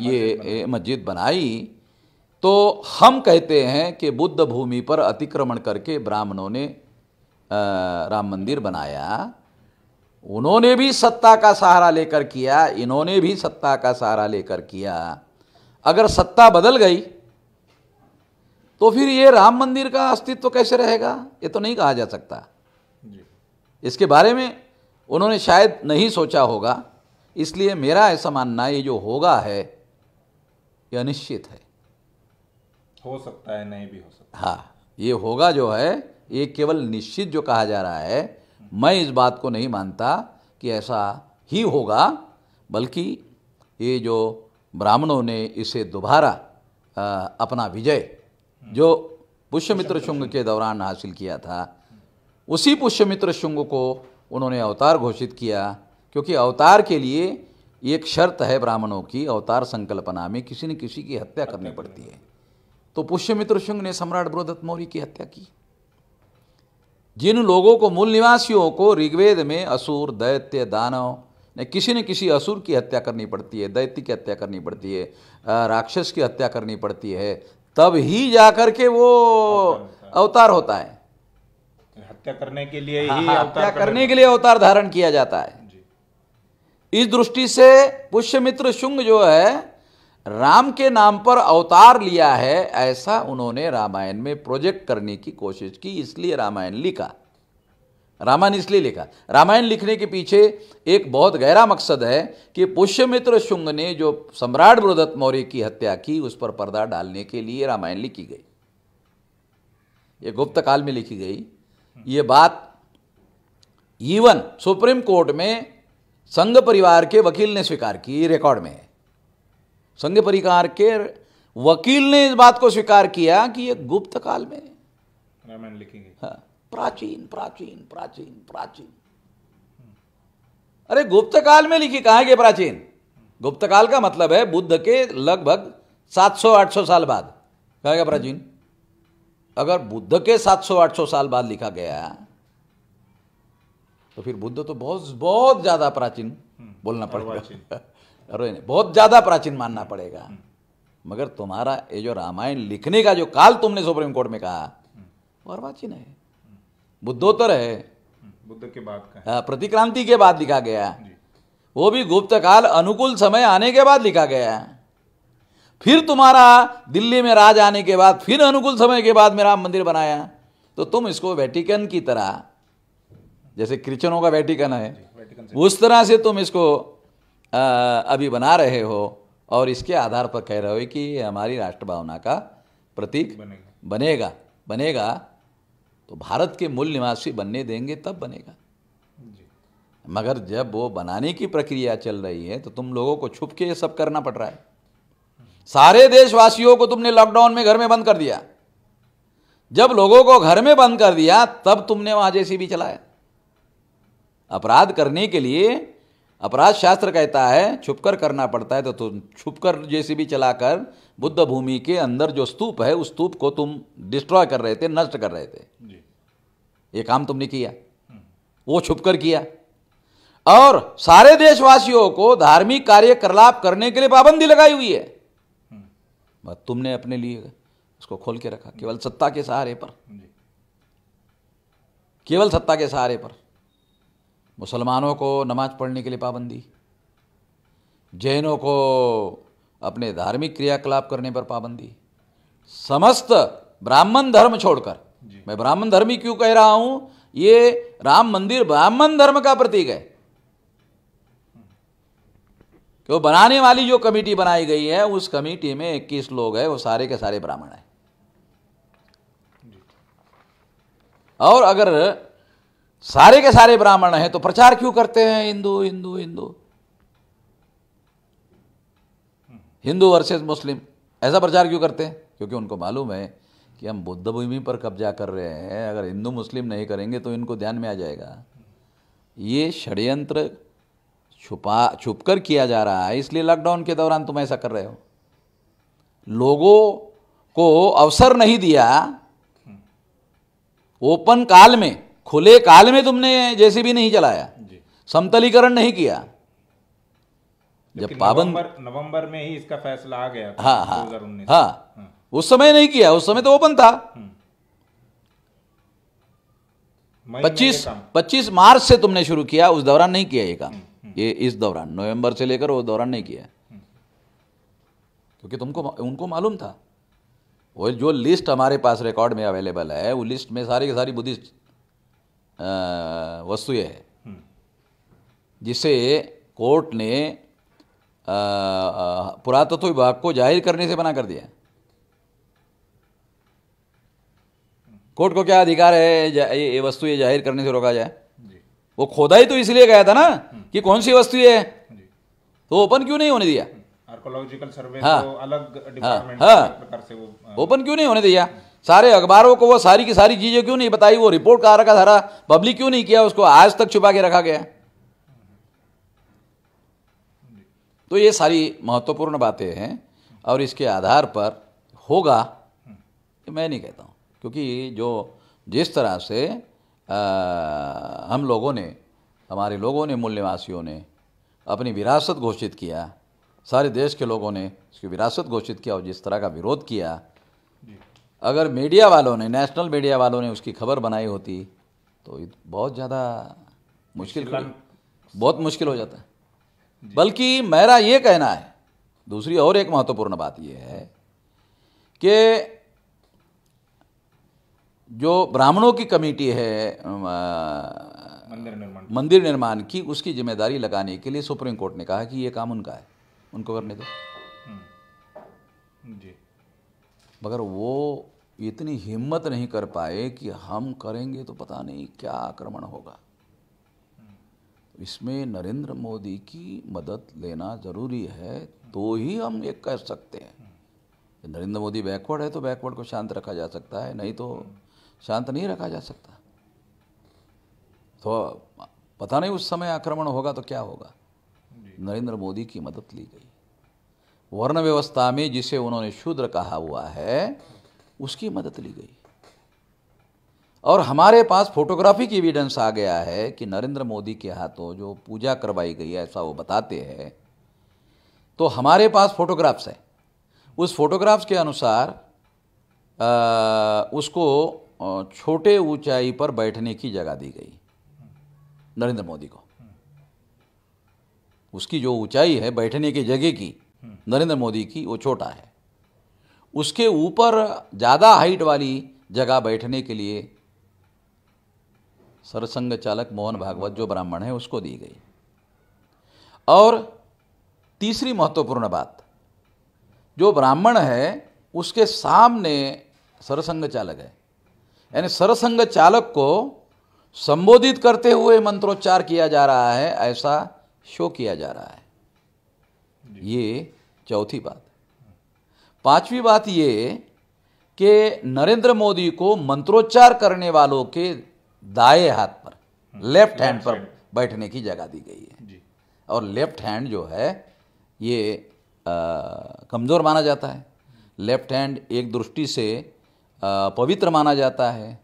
ये मस्जिद बनाई, तो हम कहते हैं कि बुद्ध भूमि पर अतिक्रमण करके ब्राह्मणों ने राम मंदिर बनाया। उन्होंने भी सत्ता का सहारा लेकर किया, इन्होंने भी सत्ता का सहारा लेकर किया। अगर सत्ता बदल गई तो फिर ये राम मंदिर का अस्तित्व कैसे रहेगा, ये तो नहीं कहा जा सकता जी। इसके बारे में उन्होंने शायद नहीं सोचा होगा। इसलिए मेरा ऐसा मानना ये जो होगा है ये अनिश्चित है। हो सकता है, नहीं भी हो सकता। हाँ, ये होगा जो है ये केवल निश्चित जो कहा जा रहा है। मैं इस बात को नहीं मानता कि ऐसा ही होगा, बल्कि ये जो ब्राह्मणों ने इसे दोबारा अपना विजय जो पुष्यमित्र शुंग के दौरान हासिल किया था, उसी पुष्यमित्र शुंग को उन्होंने अवतार घोषित किया। क्योंकि अवतार के लिए एक शर्त है ब्राह्मणों की, अवतार संकल्पना में किसी न किसी की हत्या करनी पड़ती है। तो पुष्यमित्र शुंग ने सम्राट बृहदत्त मौर्य की हत्या की। जिन लोगों को, मूल निवासियों को ऋग्वेद में असुर, दैत्य, दानव ने किसी न किसी असुर की हत्या करनी पड़ती है, दैत्य की हत्या करनी पड़ती है, राक्षस की हत्या करनी पड़ती है, तब ही जाकर के वो अवतार होता है। हत्या करने के लिए ही हत्या करने के लिए अवतार धारण किया जाता है। इस दृष्टि से पुष्यमित्र शुंग जो है राम के नाम पर अवतार लिया है, ऐसा उन्होंने रामायण में प्रोजेक्ट करने की कोशिश की। इसलिए रामायण लिखा। रामायण इसलिए लिखा, रामायण लिखने के पीछे एक बहुत गहरा मकसद है कि पुष्यमित्र शुंग ने जो सम्राट बृहदत्त मौर्य की हत्या की उस पर पर्दा डालने के लिए रामायण लिखी गई। ये गुप्त काल में लिखी गई। ये बात इवन सुप्रीम कोर्ट में संघ परिवार के वकील ने स्वीकार की, रिकॉर्ड में है। संघ परिवार के वकील ने इस बात को स्वीकार किया कि ये गुप्त काल में रामायण लिखी गई। हाँ, प्राचीन प्राचीन प्राचीन प्राचीन। अरे गुप्त काल में लिखी कहाँ है ये प्राचीन? गुप्त काल का मतलब है बुद्ध के लगभग 700-800 साल बाद। कहा गया प्राचीन? अगर बुद्ध के 700-800 साल बाद लिखा गया तो फिर बुद्ध तो बहुत बहुत ज्यादा प्राचीन बोलना पड़ेगा। अरे नहीं, बहुत ज्यादा प्राचीन मानना पड़ेगा। मगर तुम्हारा ये जो रामायण लिखने का जो काल तुमने सुप्रीम कोर्ट में कहा वो अर्वाचीन है, बुद्धोत्तर है, बुद्ध के बाद का है। हाँ, प्रतिक्रांति के बाद लिखा गया, वो भी गुप्त काल अनुकूल समय आने के बाद लिखा गया। फिर तुम्हारा दिल्ली में राज आने के बाद फिर अनुकूल समय के बाद में राम मंदिर बनाया, तो तुम इसको वेटिकन की तरह, जैसे क्रिश्चियनों का वेटिकन है उस तरह से तुम इसको अभी बना रहे हो और इसके आधार पर कह रहे हो कि ये हमारी राष्ट्र भावना का प्रतीक बनेगा। तो भारत के मूल निवासी बनने देंगे तब बनेगा। मगर जब वो बनाने की प्रक्रिया चल रही है तो तुम लोगों को छुप के ये सब करना पड़ रहा है। सारे देशवासियों को तुमने लॉकडाउन में घर में बंद कर दिया। जब लोगों को घर में बंद कर दिया तब तुमने वहां जेसीबी चलाया। अपराध करने के लिए अपराध शास्त्र कहता है छुपकर करना पड़ता है, तो तुम छुपकर जेसीबी चलाकर बुद्ध भूमि के अंदर जो स्तूप है उस स्तूप को तुम डिस्ट्रॉय कर रहे थे, नष्ट कर रहे थे। ये काम तुमने किया, वो छुपकर किया। और सारे देशवासियों को धार्मिक कार्यकलाप करने के लिए पाबंदी लगाई हुई है, बस तुमने अपने लिए उसको खोल के रखा केवल सत्ता के सहारे पर, केवल सत्ता के सहारे पर। मुसलमानों को नमाज पढ़ने के लिए पाबंदी, जैनों को अपने धार्मिक क्रियाकलाप करने पर पाबंदी, समस्त ब्राह्मण धर्म छोड़कर, मैं ब्राह्मण धर्मी क्यों कह रहा हूं, ये राम मंदिर ब्राह्मण धर्म का प्रतीक है। क्यों बनाने वाली जो कमेटी बनाई गई है उस कमेटी में 21 लोग हैं, वो सारे के सारे ब्राह्मण हैं। और अगर सारे के सारे ब्राह्मण हैं तो प्रचार क्यों करते हैं हिंदू हिंदू हिंदू, हिंदू वर्सेस मुस्लिम, ऐसा प्रचार क्यों करते हैं? क्योंकि उनको मालूम है कि हम बुद्ध भूमि पर कब्जा कर रहे हैं, अगर हिंदू मुस्लिम नहीं करेंगे तो इनको ध्यान में आ जाएगा। ये षड्यंत्र छुपकर किया जा रहा है, इसलिए लॉकडाउन के दौरान तुम ऐसा कर रहे हो। लोगों को अवसर नहीं दिया, ओपन काल में, खुले काल में तुमने जेसीबी नहीं चलाया, समतलीकरण नहीं किया। जब पाबंद नवंबर में ही इसका फैसला आ गया था, हाँ 2019। हाँ, उस समय नहीं किया, उस समय तो ओपन था। 25 मार्च से तुमने शुरू किया, उस दौरान नहीं किया ये काम। ये इस दौरान नवंबर से लेकर उस दौरान नहीं किया, क्योंकि उनको मालूम था। वो जो लिस्ट हमारे पास रिकॉर्ड में अवेलेबल है, वो लिस्ट में सारी की सारी बुद्धिस्ट वस्तुएं हैं, जिसे कोर्ट ने पुरातत्व विभाग को जाहिर करने से मना कर दिया। कोर्ट को क्या अधिकार है ये वस्तुएं जाहिर करने से रोका जाए? वो खोदा ही तो इसलिए गया था ना कि कौन सी वस्तु है, तो ओपन क्यों नहीं होने दिया? आर्कोलॉजिकल सर्वे हाँ, तो अलग डिपार्टमेंट प्रकार से वो ओपन क्यों नहीं होने दिया? सारे अखबारों को वो सारी की सारी चीजें क्यों नहीं बताई? वो रिपोर्ट का रखा सारा पब्लिक क्यों नहीं किया? उसको आज तक छुपा के रखा गया। तो ये सारी महत्वपूर्ण बातें हैं और इसके आधार पर होगा, मैं नहीं कहता हूँ, क्योंकि जो जिस तरह से हम लोगों ने, हमारे लोगों ने, मूल निवासियों ने अपनी विरासत घोषित किया, सारे देश के लोगों ने इसकी विरासत घोषित किया और जिस तरह का विरोध किया, अगर मीडिया वालों ने, नेशनल मीडिया वालों ने उसकी खबर बनाई होती तो बहुत ज़्यादा बहुत मुश्किल हो जाता है। बल्कि मेरा ये कहना है, दूसरी और एक महत्वपूर्ण बात यह है कि जो ब्राह्मणों की कमेटी है मंदिर निर्माण की, उसकी जिम्मेदारी लगाने के लिए सुप्रीम कोर्ट ने कहा कि ये काम उनका है, उनको करने दो। मगर वो इतनी हिम्मत नहीं कर पाए कि हम करेंगे तो पता नहीं क्या आक्रमण होगा। इसमें नरेंद्र मोदी की मदद लेना जरूरी है, तो ही हम ये कह सकते हैं। नरेंद्र मोदी बैकवर्ड है तो बैकवर्ड को शांत रखा जा सकता है, नहीं तो शांत नहीं रखा जा सकता। तो पता नहीं उस समय आक्रमण होगा तो क्या होगा। नरेंद्र मोदी की मदद ली गई। वर्ण व्यवस्था में जिसे उन्होंने शूद्र कहा हुआ है उसकी मदद ली गई। और हमारे पास फोटोग्राफिक एविडेंस आ गया है कि नरेंद्र मोदी के हाथों जो पूजा करवाई गई है, ऐसा वो बताते हैं। तो हमारे पास फोटोग्राफ्स है। उस फोटोग्राफ्स के अनुसार उसको छोटे ऊंचाई पर बैठने की जगह दी गई नरेंद्र मोदी को। उसकी जो ऊंचाई है बैठने की जगह की नरेंद्र मोदी की, वो छोटा है। उसके ऊपर ज़्यादा हाइट वाली जगह बैठने के लिए सरसंघ चालक मोहन भागवत जो ब्राह्मण है उसको दी गई। और तीसरी महत्वपूर्ण बात, जो ब्राह्मण है उसके सामने सरसंघ चालक है, यानी सरसंघ चालक को संबोधित करते हुए मंत्रोच्चार किया जा रहा है, ऐसा शो किया जा रहा है। ये चौथी बात। पांचवी बात ये कि नरेंद्र मोदी को मंत्रोच्चार करने वालों के दाएं हाथ पर, लेफ्ट हैंड पर बैठने की जगह दी गई है। और लेफ्ट हैंड जो है ये कमज़ोर माना जाता है। लेफ्ट हैंड एक दृष्टि से पवित्र माना जाता है,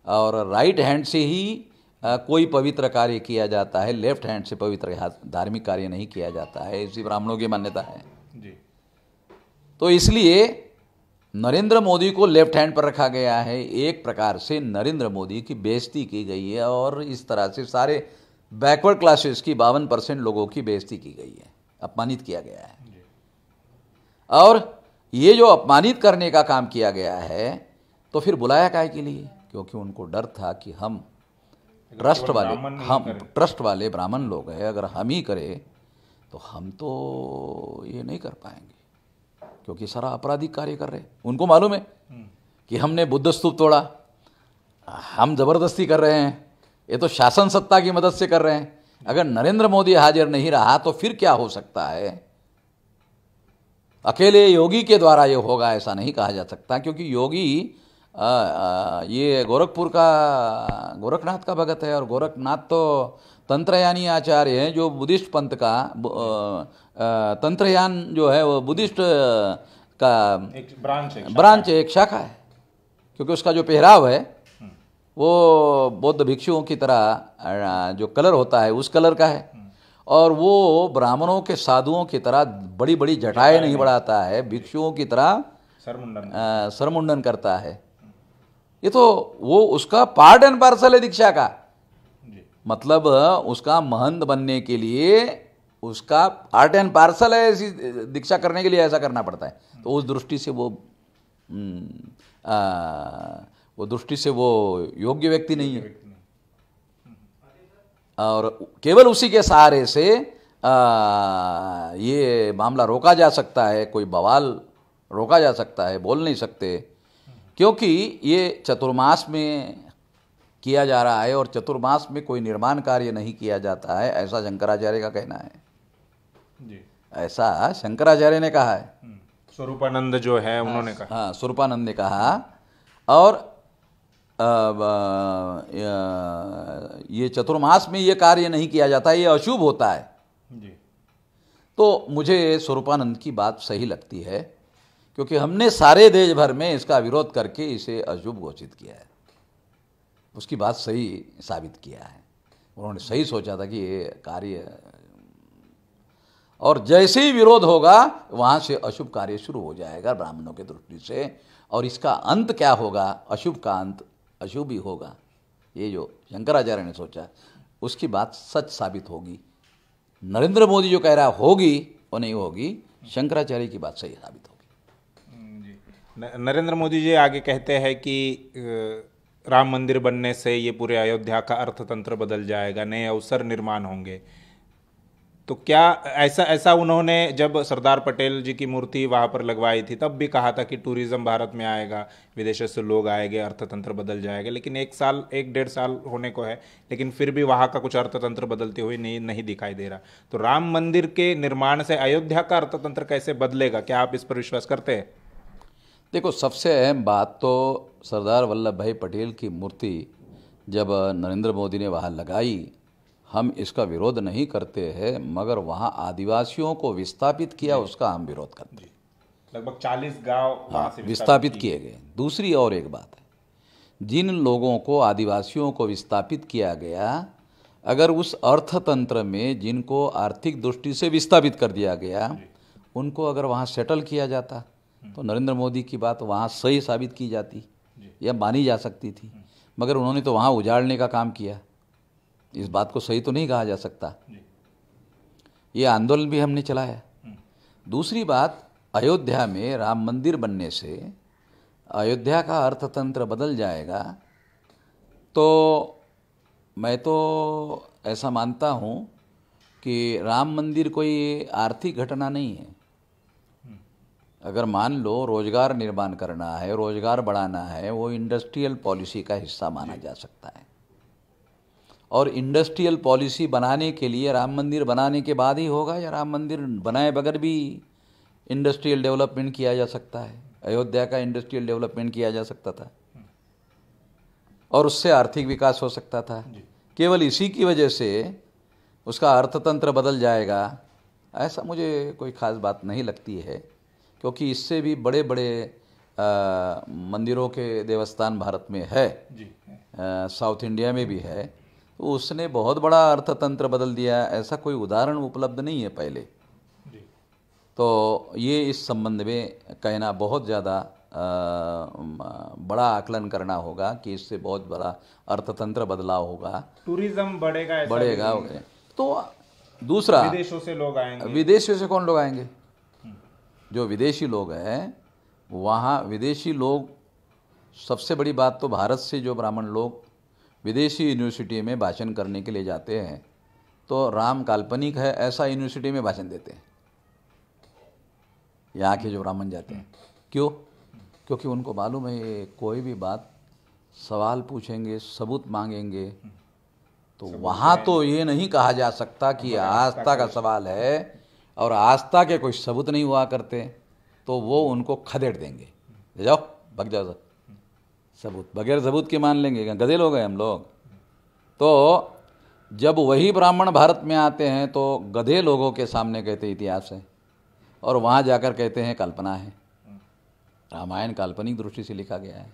और राइट हैंड से ही कोई पवित्र कार्य किया जाता है। लेफ्ट हैंड से पवित्र धार्मिक कार्य नहीं किया जाता है, ऐसी ब्राह्मणों की मान्यता है जी। तो इसलिए नरेंद्र मोदी को लेफ्ट हैंड पर रखा गया है। एक प्रकार से नरेंद्र मोदी की बेइज्जती की गई है, और इस तरह से सारे बैकवर्ड क्लासेस की 52% लोगों की बेइज्जती की गई है, अपमानित किया गया है। और ये जो अपमानित करने का काम किया गया है, तो फिर बुलाया काहे के लिए? क्योंकि उनको डर था कि हम ट्रस्ट वाले ब्राह्मण लोग हैं, अगर हम ही करें तो हम तो ये नहीं कर पाएंगे, क्योंकि सारा आपराधिक कार्य कर रहे हैं। उनको मालूम है कि हमने बुद्ध स्तूप तोड़ा, हम जबरदस्ती कर रहे हैं, ये तो शासन सत्ता की मदद से कर रहे हैं। अगर नरेंद्र मोदी हाजिर नहीं रहा तो फिर क्या हो सकता है? अकेले योगी के द्वारा ये होगा ऐसा नहीं कहा जा सकता, क्योंकि योगी ये गोरखनाथ का भगत है, और गोरखनाथ तो तंत्रयानी आचार्य हैं, जो बुद्धिस्ट पंथ का तंत्रयान जो है वो बुद्धिस्ट का एक ब्रांच एक शाखा है। क्योंकि उसका जो पहराव है वो बौद्ध भिक्षुओं की तरह जो कलर होता है उस कलर का है, और वो ब्राह्मणों के साधुओं की तरह बड़ी बड़ी जटाएं नहीं बढ़ाता है, भिक्षुओं की तरह सरमुंडन करता है। ये तो वो उसका पार्ट एंड पार्सल है दीक्षा का। मतलब उसका महंत बनने के लिए उसका पार्ट एंड पार्सल है, ऐसी दीक्षा करने के लिए ऐसा करना पड़ता है। तो उस दृष्टि से वो योग्य व्यक्ति नहीं है, और केवल उसी के सहारे से ये मामला रोका जा सकता है, कोई बवाल रोका जा सकता है। बोल नहीं सकते, क्योंकि ये चतुर्मास में किया जा रहा है, और चतुर्मास में कोई निर्माण कार्य नहीं किया जाता है, ऐसा शंकराचार्य का कहना है जी। ऐसा शंकराचार्य ने कहा है। स्वरूपानंद जो है उन्होंने कहा, हाँ, स्वरूपानंद ने कहा। और ये चतुर्मास में ये कार्य नहीं किया जाता, ये अशुभ होता है जी। तो मुझे स्वरूपानंद की बात सही लगती है, क्योंकि हमने सारे देश भर में इसका विरोध करके इसे अशुभ घोषित किया है। उसकी बात सही साबित किया है। उन्होंने सही सोचा था कि ये कार्य, और जैसे ही विरोध होगा वहाँ से अशुभ कार्य शुरू हो जाएगा ब्राह्मणों के दृष्टि से, और इसका अंत क्या होगा? अशुभ का अंत अशुभ ही होगा। ये जो शंकराचार्य ने सोचा उसकी बात सच साबित होगी। नरेंद्र मोदी जो कह रहा होगी वो नहीं होगी, शंकराचार्य की बात सही साबित होगी। नरेंद्र मोदी जी आगे कहते हैं कि राम मंदिर बनने से ये पूरे अयोध्या का अर्थतंत्र बदल जाएगा, नए अवसर निर्माण होंगे। तो क्या ऐसा उन्होंने जब सरदार पटेल जी की मूर्ति वहाँ पर लगवाई थी तब भी कहा था कि टूरिज्म भारत में आएगा, विदेशों से लोग आएंगे, अर्थतंत्र बदल जाएगा। लेकिन 1-1.5 साल होने को है, लेकिन फिर भी वहाँ का कुछ अर्थतंत्र बदलते हुए नहीं दिखाई दे रहा। तो राम मंदिर के निर्माण से अयोध्या का अर्थतंत्र कैसे बदलेगा? क्या आप इस पर विश्वास करते हैं? देखो, सबसे अहम बात तो सरदार वल्लभ भाई पटेल की मूर्ति जब नरेंद्र मोदी ने वहाँ लगाई, हम इसका विरोध नहीं करते हैं, मगर वहाँ आदिवासियों को विस्थापित किया, उसका हम विरोध करते हैं। लगभग 40 गांव वहाँ से विस्थापित किए गए। दूसरी और एक बात है, जिन लोगों को, आदिवासियों को विस्थापित किया गया, अगर उस अर्थतंत्र में जिनको आर्थिक दृष्टि से विस्थापित कर दिया गया, उनको अगर वहाँ सेटल किया जाता तो नरेंद्र मोदी की बात वहाँ सही साबित की जाती या मानी जा सकती थी। मगर उन्होंने तो वहाँ उजाड़ने का काम किया। इस बात को सही तो नहीं कहा जा सकता। ये आंदोलन भी हमने चलाया। दूसरी बात, अयोध्या में राम मंदिर बनने से अयोध्या का अर्थतंत्र बदल जाएगा, तो मैं तो ऐसा मानता हूँ कि राम मंदिर कोई आर्थिक घटना नहीं है। अगर मान लो रोजगार निर्माण करना है, रोजगार बढ़ाना है, वो इंडस्ट्रियल पॉलिसी का हिस्सा माना जा सकता है। और इंडस्ट्रियल पॉलिसी बनाने के लिए राम मंदिर बनाने के बाद ही होगा, या राम मंदिर बनाए बगैर भी इंडस्ट्रियल डेवलपमेंट किया जा सकता है। अयोध्या का इंडस्ट्रियल डेवलपमेंट किया जा सकता था और उससे आर्थिक विकास हो सकता था। केवल इसी की वजह से उसका अर्थतंत्र बदल जाएगा, ऐसा मुझे कोई ख़ास बात नहीं लगती है, क्योंकि इससे भी बड़े बड़े मंदिरों के देवस्थान भारत में है, साउथ इंडिया में भी है, तो उसने बहुत बड़ा अर्थतंत्र बदल दिया। ऐसा कोई उदाहरण उपलब्ध नहीं है पहले। तो ये इस संबंध में कहना बहुत ज़्यादा बड़ा आकलन करना होगा कि इससे बहुत बड़ा अर्थतंत्र बदलाव होगा, टूरिज्म बढ़ेगा, बढ़ेगा। तो दूसरा, विदेशों से लोग आएंगे। विदेशों से कौन लोग आएंगे? जो विदेशी लोग हैं, वहाँ विदेशी लोग, सबसे बड़ी बात तो भारत से जो ब्राह्मण लोग विदेशी यूनिवर्सिटी में भाषण करने के लिए जाते हैं, तो राम काल्पनिक है ऐसा यूनिवर्सिटी में भाषण देते हैं यहाँ के जो ब्राह्मण जाते हैं। क्यों? क्योंकि उनको मालूम है ये कोई भी बात सवाल पूछेंगे, सबूत मांगेंगे, तो वहाँ तो ये नहीं कहा जा सकता कि आस्था का सवाल है और आस्था के कोई सबूत नहीं हुआ करते, तो वो उनको खदेड़ देंगे, ले जाओ, भग जाओ, सबूत बगैर सबूत के मान लेंगे, गधे लोग हैं हम लोग। तो जब वही ब्राह्मण भारत में आते हैं तो गधे लोगों के सामने कहते इतिहास है, और वहाँ जाकर कहते हैं कल्पना है, रामायण काल्पनिक दृष्टि से लिखा गया है,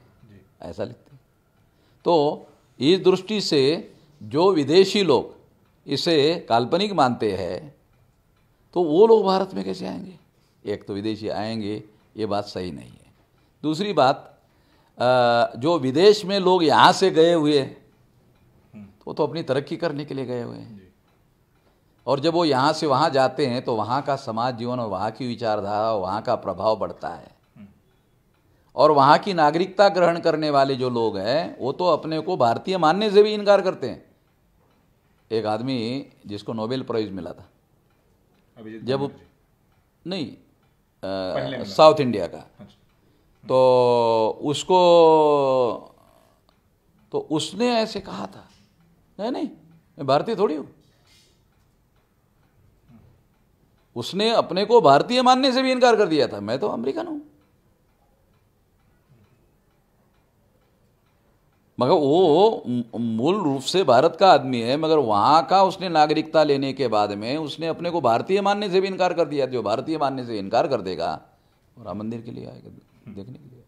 ऐसा लिखते हैं। तो इस दृष्टि से जो विदेशी लोग इसे काल्पनिक मानते हैं, तो वो लोग भारत में कैसे आएंगे? एक तो विदेशी आएंगे, ये बात सही नहीं है। दूसरी बात, जो विदेश में लोग यहाँ से गए हुए वो तो अपनी तरक्की करने के लिए गए हुए हैं, और जब वो यहाँ से वहाँ जाते हैं तो वहाँ का समाज जीवन और वहाँ की विचारधारा, वहाँ का प्रभाव बढ़ता है। और वहाँ की नागरिकता ग्रहण करने वाले जो लोग हैं, वो तो अपने को भारतीय मानने से भी इनकार करते हैं। एक आदमी जिसको नोबेल प्राइज मिला था, जब नहीं साउथ इंडिया का, तो उसको, तो उसने ऐसे कहा था, नहीं मैं भारतीय थोड़ी हूँ। उसने अपने को भारतीय मानने से भी इनकार कर दिया था, मैं तो अमेरिकन हूँ। मगर वो मूल रूप से भारत का आदमी है, मगर वहाँ का उसने नागरिकता लेने के बाद में उसने अपने को भारतीय मानने से भी इनकार कर दिया। जो भारतीय मानने से इनकार कर देगा वो राम मंदिर के लिए आएगा देखने के लिए,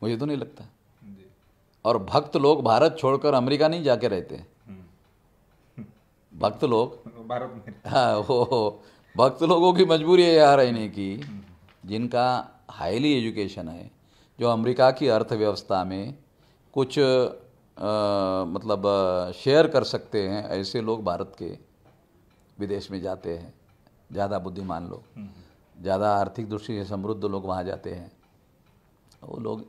मुझे तो नहीं लगता। और भक्त लोग भारत छोड़कर अमेरिका नहीं जाके रहते, भक्त लोग भारत में, हाँ, वो भक्त लोगों की मजबूरी है यहाँ रहने की, जिनका हाईली एजुकेशन है, जो अमेरिका की अर्थव्यवस्था में कुछ मतलब शेयर कर सकते हैं, ऐसे लोग भारत के विदेश में जाते हैं। ज़्यादा बुद्धिमान लोग, ज़्यादा आर्थिक दृष्टि से समृद्ध लोग वहाँ जाते हैं, वो लोग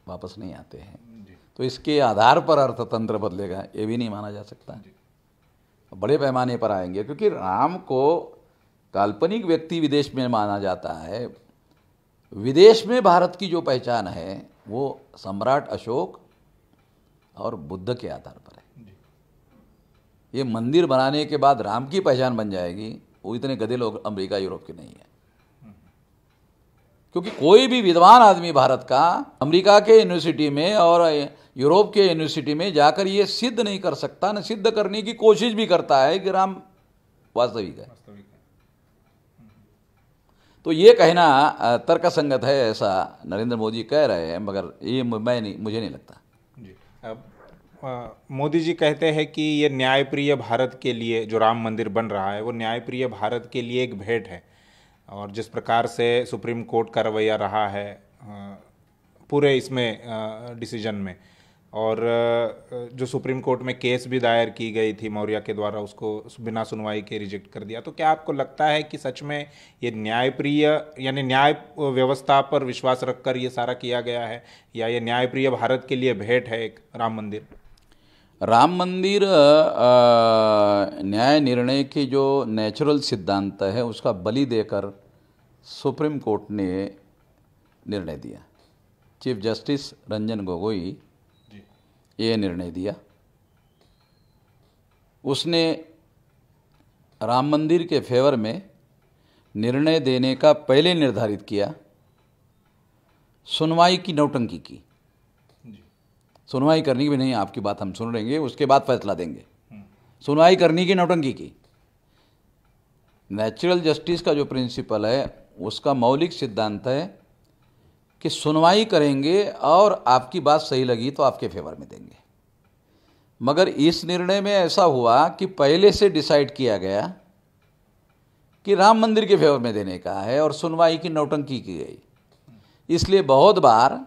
वापस नहीं आते हैं। तो इसके आधार पर अर्थतंत्र बदलेगा ये भी नहीं माना जा सकता। बड़े पैमाने पर आएंगे, क्योंकि राम को काल्पनिक व्यक्ति विदेश में माना जाता है। विदेश में भारत की जो पहचान है वो सम्राट अशोक और बुद्ध के आधार पर है। ये मंदिर बनाने के बाद राम की पहचान बन जाएगी, वो इतने गधे लोग अमेरिका यूरोप के नहीं है। क्योंकि कोई भी विद्वान आदमी भारत का अमेरिका के यूनिवर्सिटी में और यूरोप के यूनिवर्सिटी में जाकर ये सिद्ध नहीं कर सकता, न सिद्ध करने की कोशिश भी करता है कि राम वास्तविक है। तो ये कहना तर्कसंगत है, ऐसा नरेंद्र मोदी कह रहे हैं, मगर ये मुझे नहीं लगता। जी, अब मोदी जी कहते हैं कि ये न्यायप्रिय भारत के लिए जो राम मंदिर बन रहा है वो न्यायप्रिय भारत के लिए एक भेंट है, और जिस प्रकार से सुप्रीम कोर्ट का रवैया रहा है पूरे इसमें डिसीजन में, और जो सुप्रीम कोर्ट में केस भी दायर की गई थी मौर्य के द्वारा, उसको बिना सुनवाई के रिजेक्ट कर दिया। तो क्या आपको लगता है कि सच में ये न्यायप्रिय यानी न्याय व्यवस्था पर विश्वास रखकर ये सारा किया गया है, या ये न्यायप्रिय भारत के लिए भेंट है एक राम मंदिर? राम मंदिर न्याय निर्णय की जो नेचुरल सिद्धांत है उसका बलि देकर सुप्रीम कोर्ट ने निर्णय दिया। चीफ जस्टिस रंजन गोगोई ये निर्णय दिया। उसने राम मंदिर के फेवर में निर्णय देने का पहले निर्धारित किया, सुनवाई की नौटंकी की। सुनवाई करनी की भी नहीं, आपकी बात हम सुन लेंगे, उसके बाद फैसला देंगे। सुनवाई करनी की नौटंकी की। नेचुरल जस्टिस का जो प्रिंसिपल है उसका मौलिक सिद्धांत है कि सुनवाई करेंगे और आपकी बात सही लगी तो आपके फेवर में देंगे। मगर इस निर्णय में ऐसा हुआ कि पहले से डिसाइड किया गया कि राम मंदिर के फेवर में देने का है और सुनवाई की नौटंकी की गई। इसलिए बहुत बार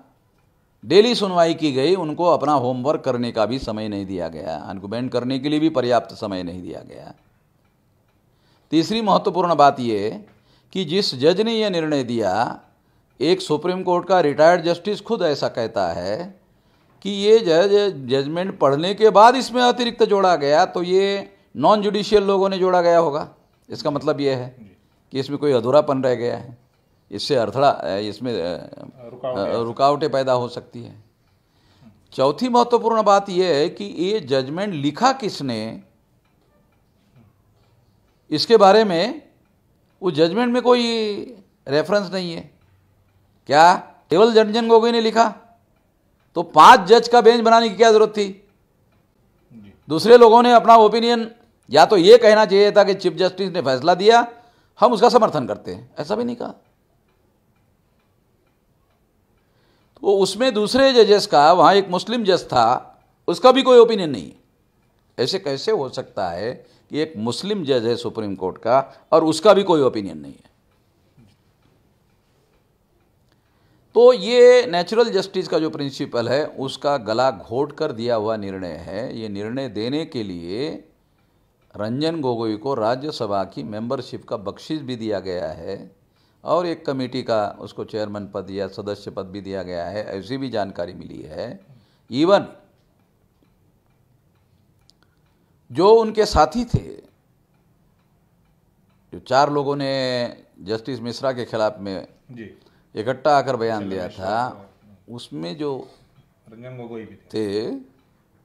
डेली सुनवाई की गई, उनको अपना होमवर्क करने का भी समय नहीं दिया गया, आर्गुमेंट करने के लिए भी पर्याप्त समय नहीं दिया गया। तीसरी महत्वपूर्ण बात यह कि जिस जज ने यह निर्णय दिया, एक सुप्रीम कोर्ट का रिटायर्ड जस्टिस खुद ऐसा कहता है कि ये जजमेंट पढ़ने के बाद इसमें अतिरिक्त जोड़ा गया, तो ये नॉन जुडिशियल लोगों ने जोड़ा गया होगा। इसका मतलब ये है कि इसमें कोई अधूरापन रह गया है, इससे इसमें रुकावटें पैदा हो सकती है। चौथी महत्वपूर्ण बात यह है कि ये जजमेंट लिखा किसने, इसके बारे में उस जजमेंट में कोई रेफरेंस नहीं है। क्या केवल रंजन गोगोई ने लिखा? तो 5 जज का बेंच बनाने की क्या जरूरत थी? दूसरे लोगों ने अपना ओपिनियन, या तो ये कहना चाहिए था कि चीफ जस्टिस ने फैसला दिया, हम उसका समर्थन करते हैं, ऐसा भी नहीं कहा। तो उसमें दूसरे जजेस का, वहां एक मुस्लिम जज था, उसका भी कोई ओपिनियन नहीं है। ऐसे कैसे हो सकता है कि एक मुस्लिम जज है सुप्रीम कोर्ट का और उसका भी कोई ओपिनियन नहीं है? तो ये नेचुरल जस्टिस का जो प्रिंसिपल है उसका गला घोट कर दिया हुआ निर्णय है। ये निर्णय देने के लिए रंजन गोगोई को राज्यसभा की मेंबरशिप का बख्शीश भी दिया गया है और एक कमेटी का उसको चेयरमैन पद या सदस्य पद भी दिया गया है, ऐसी भी जानकारी मिली है। इवन जो उनके साथी थे, जो 4 लोगों ने जस्टिस मिश्रा के खिलाफ में इकट्ठा आकर बयान दिया था, उसमें जो रंजन गोगोई भी थे,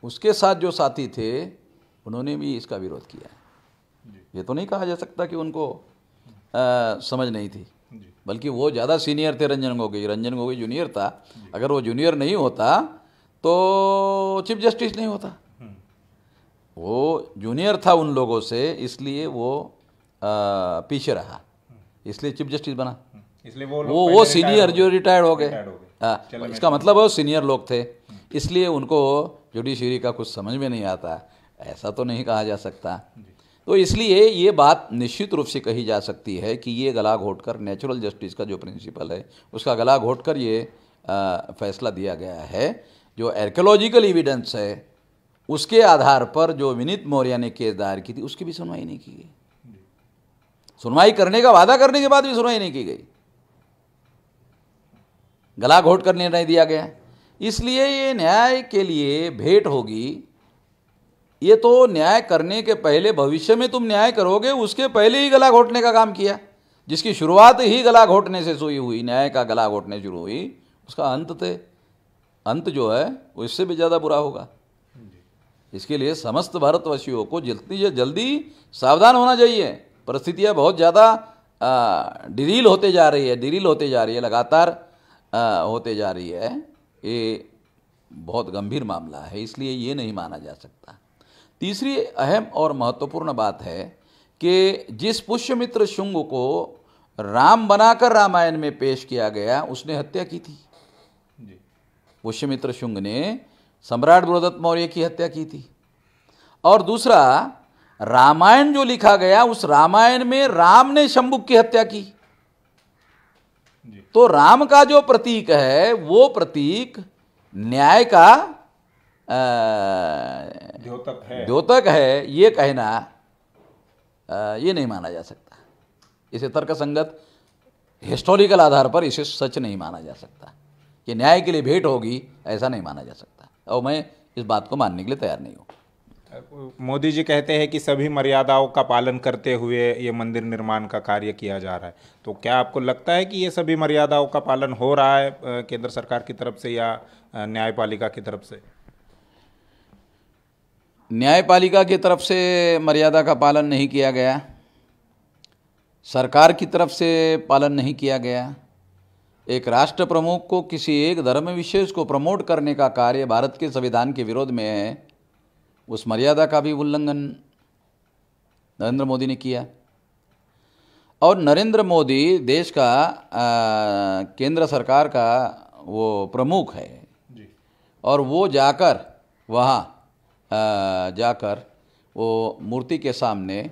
उसके साथ जो साथी थे उन्होंने भी इसका विरोध किया। ये तो नहीं कहा जा सकता कि उनको समझ नहीं थी, बल्कि वो ज़्यादा सीनियर थे रंजन गोगोई जूनियर था। अगर वो जूनियर नहीं होता तो चीफ जस्टिस नहीं होता। वो जूनियर था उन लोगों से, इसलिए वो पीछे रहा, इसलिए चीफ जस्टिस बना। इसलिए वो सीनियर जो रिटायर्ड हो गए, इसका मतलब वो सीनियर लोग थे, इसलिए उनको जुडिशरी का कुछ समझ में नहीं आता, ऐसा तो नहीं कहा जा सकता। तो इसलिए ये बात निश्चित रूप से कही जा सकती है कि ये गला घोटकर, नेचुरल जस्टिस का जो प्रिंसिपल है उसका गला घोटकर ये फैसला दिया गया है। जो आर्कियोलॉजिकल एविडेंस है उसके आधार पर जो विनीत मौर्य ने केस दायर की थी, उसकी भी सुनवाई नहीं की गई। सुनवाई करने का वादा करने के बाद भी सुनवाई नहीं की गई, गला घोट कर निर्णय दिया गया। इसलिए ये न्याय के लिए भेंट होगी। ये तो न्याय करने के पहले, भविष्य में तुम न्याय करोगे, उसके पहले ही गला घोटने का काम किया। जिसकी शुरुआत ही गला घोटने से शुरू हुई, न्याय का गला घोटने शुरू हुई, उसका अंत जो है वो इससे भी ज़्यादा बुरा होगा। इसके लिए समस्त भारतवासियों को जल्दी से जल्दी सावधान होना चाहिए। परिस्थितियाँ बहुत ज़्यादा डिरील होते जा रही है, लगातार होते जा रही है। ये बहुत गंभीर मामला है, इसलिए ये नहीं माना जा सकता। तीसरी अहम और महत्वपूर्ण बात है कि जिस पुष्यमित्र शुंग को राम बनाकर रामायण में पेश किया गया, उसने हत्या की थी। पुष्यमित्र शुंग ने सम्राट बृहदत्त मौर्य की हत्या की थी। और दूसरा, रामायण जो लिखा गया, उस रामायण में राम ने शंभुक की हत्या की। तो राम का जो प्रतीक है, वो प्रतीक न्याय का द्योतक है, ये कहना ये नहीं माना जा सकता। इसे तर्कसंगत हिस्टोरिकल आधार पर इसे सच नहीं माना जा सकता कि न्याय के लिए भेंट होगी, ऐसा नहीं माना जा सकता। और मैं इस बात को मानने के लिए तैयार नहीं हूँ। मोदी जी कहते हैं कि सभी मर्यादाओं का पालन करते हुए ये मंदिर निर्माण का कार्य किया जा रहा है, तो क्या आपको लगता है कि ये सभी मर्यादाओं का पालन हो रहा है केंद्र सरकार की तरफ से या न्यायपालिका की तरफ से? न्यायपालिका की तरफ से मर्यादा का पालन नहीं किया गया, सरकार की तरफ से पालन नहीं किया गया। एक राष्ट्र प्रमुख को किसी एक धर्म विशेष को प्रमोट करने का कार्य भारत के संविधान के विरोध में है, उस मर्यादा का भी उल्लंघन नरेंद्र मोदी ने किया। और नरेंद्र मोदी देश का केंद्र सरकार का वो प्रमुख है जी। और वो जाकर वहाँ जाकर वो मूर्ति के सामने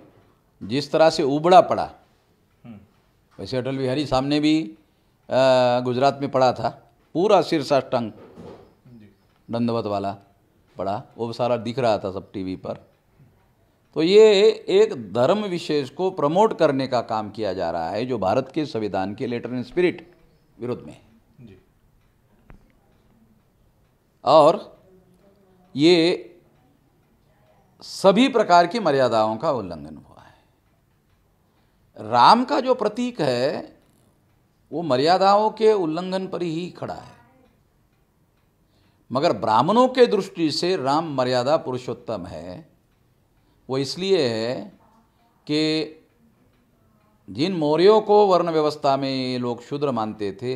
जिस तरह से उबड़ा पड़ा, वैसे अटल बिहारी सामने भी गुजरात में पड़ा था, पूरा सिर साष्टांग दंडवत वाला पड़ा, वो सारा दिख रहा था सब टीवी पर। तो ये एक धर्म विशेष को प्रमोट करने का काम किया जा रहा है, जो भारत के संविधान के लेटर एंड स्पिरिट विरुद्ध में है। और ये सभी प्रकार की मर्यादाओं का उल्लंघन हुआ है। राम का जो प्रतीक है, वो मर्यादाओं के उल्लंघन पर ही खड़ा है। मगर ब्राह्मणों के दृष्टि से राम मर्यादा पुरुषोत्तम है। वो इसलिए है कि जिन मौर्यों को वर्ण व्यवस्था में लोग शूद्र मानते थे,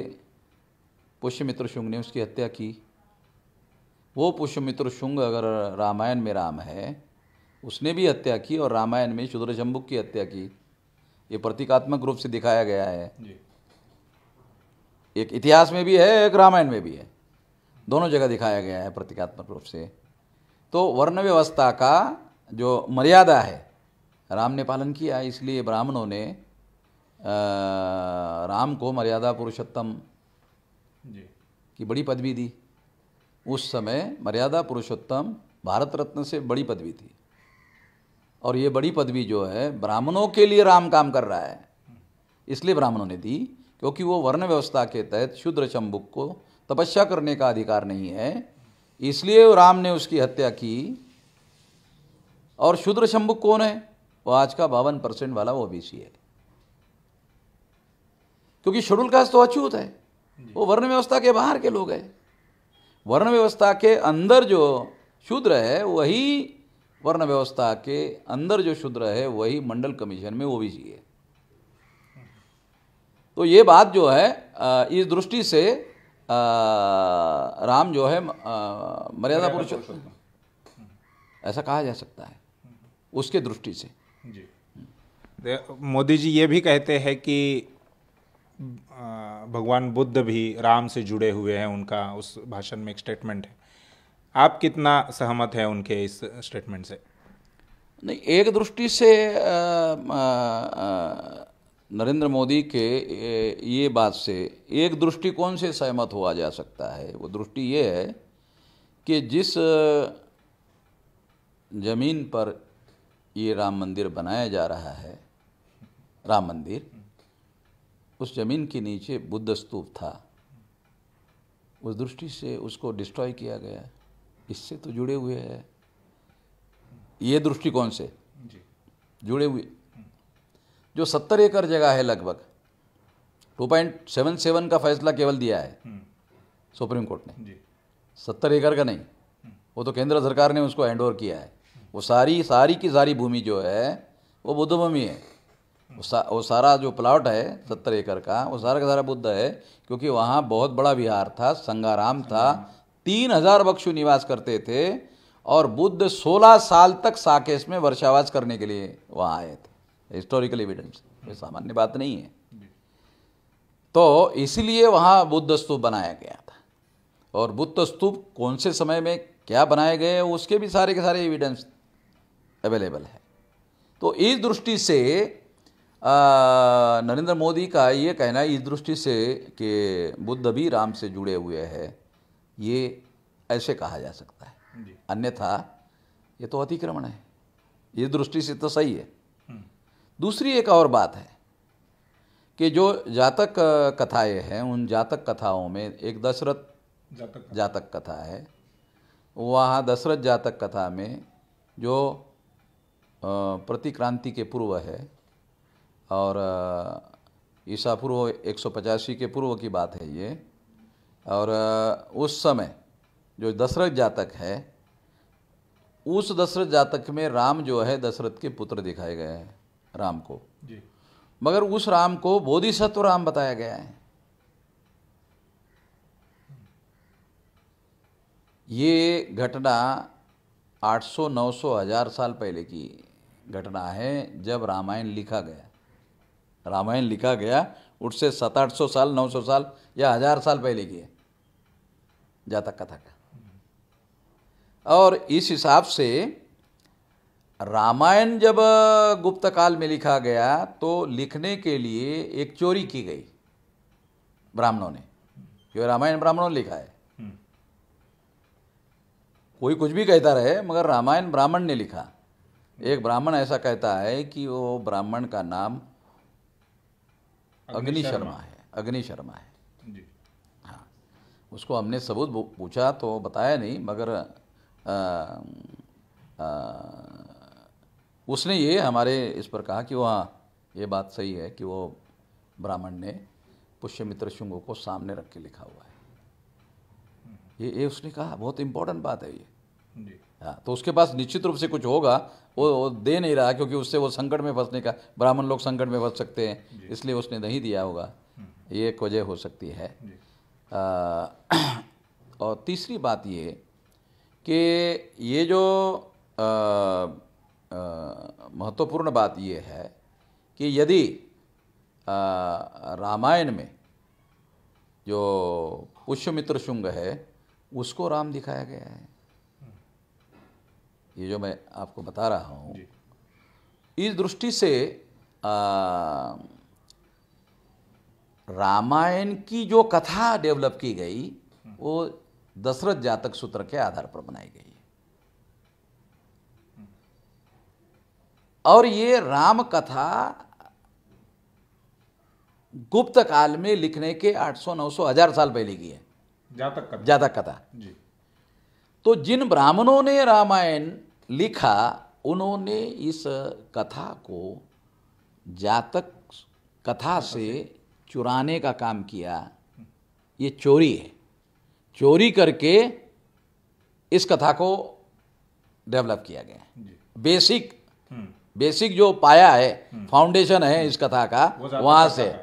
पुष्यमित्र शुंग ने उसकी हत्या की। वो पुष्यमित्र शुंग अगर रामायण में राम है, उसने भी हत्या की और रामायण में शूद्र शंभुक की हत्या की। ये प्रतीकात्मक रूप से दिखाया गया है जी। एक इतिहास में भी है, एक रामायण में भी है, दोनों जगह दिखाया गया है प्रतीकात्मक रूप से। तो वर्ण व्यवस्था का जो मर्यादा है, राम ने पालन किया, इसलिए ब्राह्मणों ने राम को मर्यादा पुरुषोत्तम की बड़ी पदवी दी। उस समय मर्यादा पुरुषोत्तम भारत रत्न से बड़ी पदवी थी, और ये बड़ी पदवी जो है ब्राह्मणों के लिए राम काम कर रहा है, इसलिए ब्राह्मणों ने दी, क्योंकि वो वर्ण व्यवस्था के तहत शूद्र शंभुक को तपस्या करने का अधिकार नहीं है, इसलिए राम ने उसकी हत्या की। और शूद्र शंभुक कौन है? वो आज का 52% वाला ओबीसी है, क्योंकि शेड्यूल कास्ट तो अछूत है, वो वर्ण व्यवस्था के बाहर के लोग हैं। वर्ण व्यवस्था के अंदर जो शूद्र है, वही वर्ण व्यवस्था के अंदर जो शूद्र है, वही मंडल कमीशन में ओबीसी है। तो ये बात जो है, इस दृष्टि से राम जो है मर्यादा पुरुषोत्तम ऐसा कहा जा सकता है उसके दृष्टि से जी। मोदी जी ये भी कहते हैं कि भगवान बुद्ध भी राम से जुड़े हुए हैं, उनका उस भाषण में एक स्टेटमेंट है। आप कितना सहमत हैं उनके इस स्टेटमेंट से? नहीं, एक दृष्टि से नरेंद्र मोदी के ये बात से एक दृष्टिकोण से सहमत हुआ जा सकता है। वो दृष्टि ये है कि जिस जमीन पर ये राम मंदिर बनाया जा रहा है, राम मंदिर, उस जमीन के नीचे बुद्ध स्तूप था, उस दृष्टि से उसको डिस्ट्रॉय किया गया। इससे तो जुड़े हुए हैं, ये दृष्टिकोण से जुड़े हुए। जो 70 एकड़ जगह है लगभग, 2.77 का फैसला केवल दिया है सुप्रीम कोर्ट ने, 70 एकड़ का नहीं, वो तो केंद्र सरकार ने उसको हैंड ओवर किया है। वो सारी की सारी भूमि जो है वो बुद्ध भूमि है, वो सारा जो प्लॉट है 70 एकड़ का, वो सारा का सारा बुद्ध है, क्योंकि वहाँ बहुत बड़ा विहार था, संगाराम था, 3000 भिक्षु निवास करते थे, और बुद्ध 16 साल तक साकेत में वर्षावास करने के लिए वहाँ आए थे। हिस्टोरिकल एविडेंस, ये सामान्य बात नहीं है। तो इसलिए वहाँ बुद्ध स्तूप बनाया गया था, और बुद्ध स्तूप कौन से समय में क्या बनाए गए उसके भी सारे के सारे एविडेंस अवेलेबल है। तो इस दृष्टि से नरेंद्र मोदी का ये कहना है, इस दृष्टि से कि बुद्ध भी राम से जुड़े हुए हैं, ये ऐसे कहा जा सकता है, अन्यथा ये तो अतिक्रमण है। इस दृष्टि से तो सही है। दूसरी एक और बात है कि जो जातक कथाएं हैं, उन जातक कथाओं में एक दशरथ जातक कथा है। वहाँ दशरथ जातक कथा में जो प्रतिक्रांति के पूर्व है, और ईसा पूर्व 185 के पूर्व की बात है ये, और उस समय जो दशरथ जातक है, उस दशरथ जातक में राम जो है दशरथ के पुत्र दिखाए गए हैं, राम को जी। मगर उस राम को बोधिसत्व राम बताया गया है। ये घटना 800, 900, 1000 साल पहले की घटना है, जब रामायण लिखा गया। रामायण लिखा गया उससे 700-800 साल, 900 साल या 1000 साल पहले की है जातक कथा का। और इस हिसाब से रामायण जब गुप्त काल में लिखा गया तो लिखने के लिए एक चोरी की गई ब्राह्मणों ने, क्योंकि रामायण ब्राह्मणों ने लिखा है। कोई कुछ भी कहता रहे, मगर रामायण ब्राह्मण ने लिखा। एक ब्राह्मण ऐसा कहता है कि वो ब्राह्मण का नाम अग्नि शर्मा है, अग्नि शर्मा है जी। हाँ, उसको हमने सबूत पूछा तो बताया नहीं, मगर उसने ये हमारे इस पर कहा कि वहाँ ये बात सही है कि वो ब्राह्मण ने पुष्यमित्र शुंग को सामने रख के लिखा हुआ है। ये उसने कहा, बहुत इम्पोर्टेंट बात है ये जी। हाँ, तो उसके पास निश्चित रूप से कुछ होगा, वो दे नहीं रहा, क्योंकि उससे वो संकट में फंसने का, ब्राह्मण लोग संकट में फंस सकते हैं, इसलिए उसने नहीं दिया होगा। ये एक वजह हो सकती है। और तीसरी बात ये कि ये जो महत्वपूर्ण बात ये है कि यदि रामायण में जो पुष्यमित्र शुंग है उसको राम दिखाया गया है, ये जो मैं आपको बता रहा हूँ, इस दृष्टि से रामायण की जो कथा डेवलप की गई वो दशरथ जातक सूत्र के आधार पर बनाई गई है। और ये राम कथा गुप्त काल में लिखने के 800, 900, 1000 साल पहले की है, जातक कथा जी। तो जिन ब्राह्मणों ने रामायण लिखा उन्होंने इस कथा को जातक कथा से चुराने का काम किया। ये चोरी है, चोरी करके इस कथा को डेवलप किया गया। बेसिक जो पाया है, फाउंडेशन है इस कथा का, वहाँ से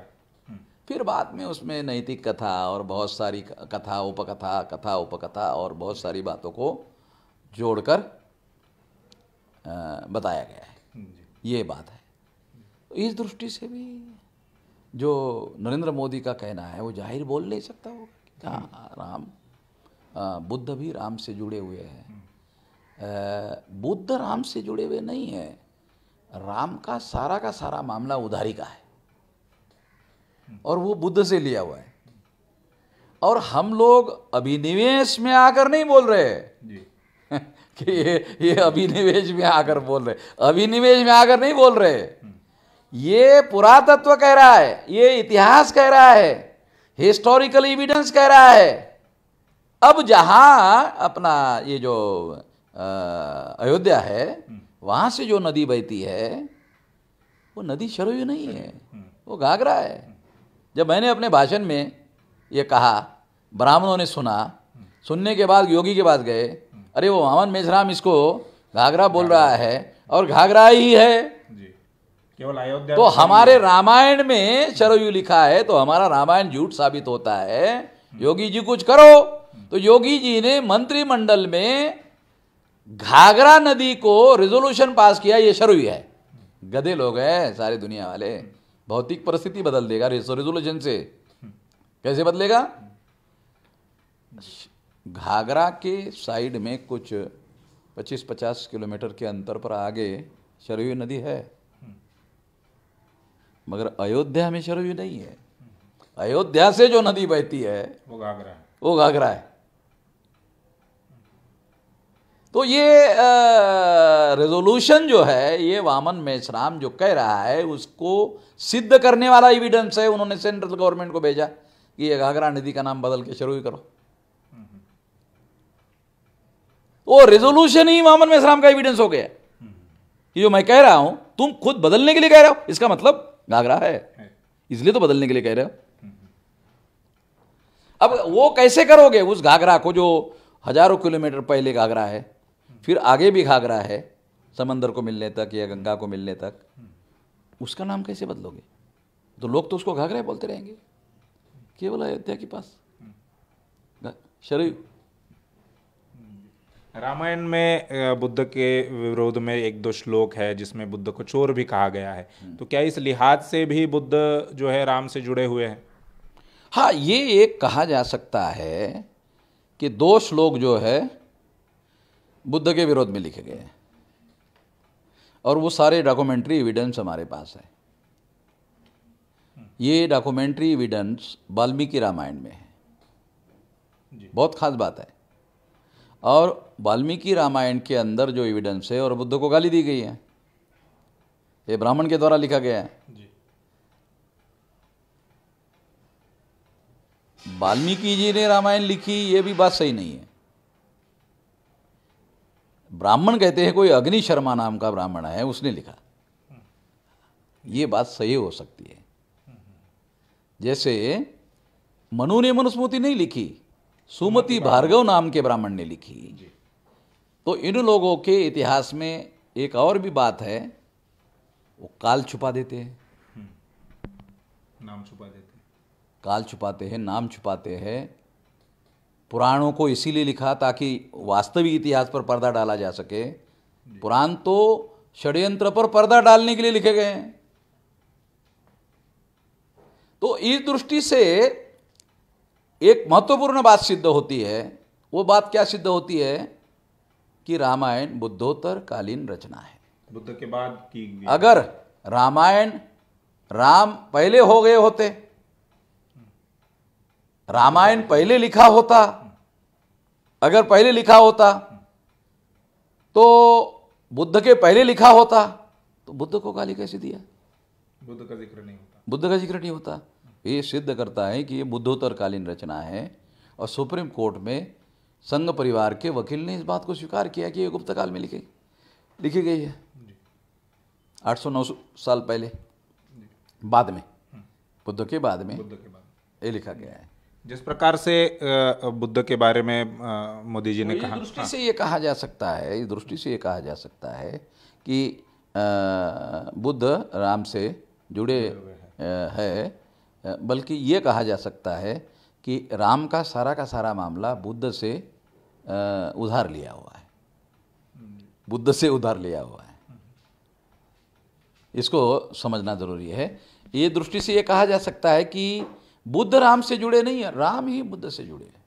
फिर बाद में उसमें नैतिक कथा और बहुत सारी कथा उपकथा और बहुत सारी बातों को जोड़कर बताया गया है। ये बात है। तो इस दृष्टि से भी जो नरेंद्र मोदी का कहना है वो जाहिर बोल नहीं सकता वो कि राम बुद्ध भी राम से जुड़े हुए हैं। बुद्ध राम से जुड़े हुए नहीं है, राम का सारा मामला उधारी का है और वो बुद्ध से लिया हुआ है। और हम लोग अभिनिवेश में आकर नहीं बोल रहे जी। कि ये अभिनिवेश में आकर बोल रहे, अभिनिवेश में आकर नहीं बोल रहे, ये पुरातत्व कह रहा है, ये इतिहास कह रहा है, हिस्टोरिकल एविडेंस कह रहा है। अब जहां अपना ये जो अयोध्या है वहां से जो नदी बहती है वो नदी सरयू नहीं है, वो घाघरा है। जब मैंने अपने भाषण में ये कहा, ब्राह्मणों ने सुना, सुनने के बाद योगी के पास गए, अरे वो वामन मेझराम इसको घाघरा बोल रहा है और घाघरा ही है। केवल अयोध्या तो में हमारे रामायण में सरयू लिखा है, तो हमारा रामायण झूठ साबित होता है। योगी जी कुछ करो, तो योगी जी ने मंत्रिमंडल में घाघरा नदी को रिजोल्यूशन पास किया, ये सरयू है। गधे लोग हैं सारी दुनिया वाले। भौतिक परिस्थिति बदल देगा रिजोल्यूशन से, कैसे बदलेगा? घाघरा के साइड में कुछ 25-50 किलोमीटर के अंतर पर आगे सरयू नदी है, मगर अयोध्या में सरयू नहीं है। अयोध्या से जो नदी बहती है वो घाघरा है, वो घाघरा है। तो ये रेजोल्यूशन जो है, ये वामन मेश्राम जो कह रहा है उसको सिद्ध करने वाला एविडेंस है। उन्होंने सेंट्रल गवर्नमेंट को भेजा कि ये घाघरा नदी का नाम बदल के सरयू करो। वो रेजोल्यूशन ही वामन मेश्राम का एविडेंस हो गया कि जो मैं कह रहा हूं तुम खुद बदलने के लिए कह रहे हो, इसका मतलब घाघरा है, इसलिए तो बदलने के लिए कह रहे हो। अब वो कैसे करोगे? उस घाघरा को जो हजारों किलोमीटर पहले घाघरा है, फिर आगे भी घाघरा है समंदर को मिलने तक या गंगा को मिलने तक, उसका नाम कैसे बदलोगे? तो लोग तो उसको घाघरा बोलते रहेंगे। केवल अयोध्या के पास सरयू। रामायण में बुद्ध के विरोध में 1-2 श्लोक है जिसमें बुद्ध को चोर भी कहा गया है, तो क्या इस लिहाज से भी बुद्ध जो है राम से जुड़े हुए हैं? हाँ, ये एक कहा जा सकता है कि 2 श्लोक जो है बुद्ध के विरोध में लिखे गए हैं, और वो सारे डॉक्यूमेंट्री एविडेंस हमारे पास है। ये डॉक्यूमेंट्री एविडेंस वाल्मीकि रामायण में है, बहुत खास बात है। और वाल्मीकि रामायण के अंदर जो एविडेंस है, और बुद्ध को गाली दी गई है, ये ब्राह्मण के द्वारा लिखा गया है। वाल्मीकि जी ने रामायण लिखी, ये भी बात सही नहीं है। ब्राह्मण कहते हैं कोई अग्नि शर्मा नाम का ब्राह्मण है, उसने लिखा, ये बात सही हो सकती है। जैसे मनु ने मनुस्मृति नहीं लिखी, सुमति भार्गव नाम के ब्राह्मण ने लिखी। तो इन लोगों के इतिहास में एक और भी बात है, वो काल छुपा देते हैं, नाम छुपा देते हैं, काल छुपाते हैं, नाम छुपाते हैं। पुराणों को इसीलिए लिखा ताकि वास्तविक इतिहास पर पर्दा डाला जा सके। पुराण तो षड्यंत्र पर पर्दा डालने के लिए लिखे गए हैं। तो इस दृष्टि से एक महत्वपूर्ण बात सिद्ध होती है। वो बात क्या सिद्ध होती है कि रामायण बुद्धोत्तर कालीन रचना है, बुद्ध के बाद की गई। अगर रामायण राम पहले हो गए होते, रामायण पहले लिखा होता, अगर पहले लिखा होता तो बुद्ध के पहले लिखा होता, तो बुद्ध को गाली कैसे दिया? बुद्ध का जिक्र नहीं होता, बुद्ध का जिक्र नहीं होता। ये सिद्ध करता है कि ये बुद्धोत्तर कालीन रचना है। और सुप्रीम कोर्ट में संघ परिवार के वकील ने इस बात को स्वीकार किया कि ये गुप्त काल में लिखी गई है, 800-900 साल पहले, बाद में, बुद्ध के बाद में ये लिखा गया है। जिस प्रकार से बुद्ध के बारे में मोदी जी ने कहा, इस दृष्टि से ये कहा जा सकता है, इस दृष्टि से ये कहा जा सकता है कि बुद्ध राम से जुड़े है, बल्कि ये कहा जा सकता है कि राम का सारा मामला बुद्ध से उधार लिया हुआ है, बुद्ध से उधार लिया हुआ है। इसको समझना जरूरी है। ये दृष्टि से ये कहा जा सकता है कि बुद्ध राम से जुड़े नहीं है, राम ही बुद्ध से जुड़े हैं।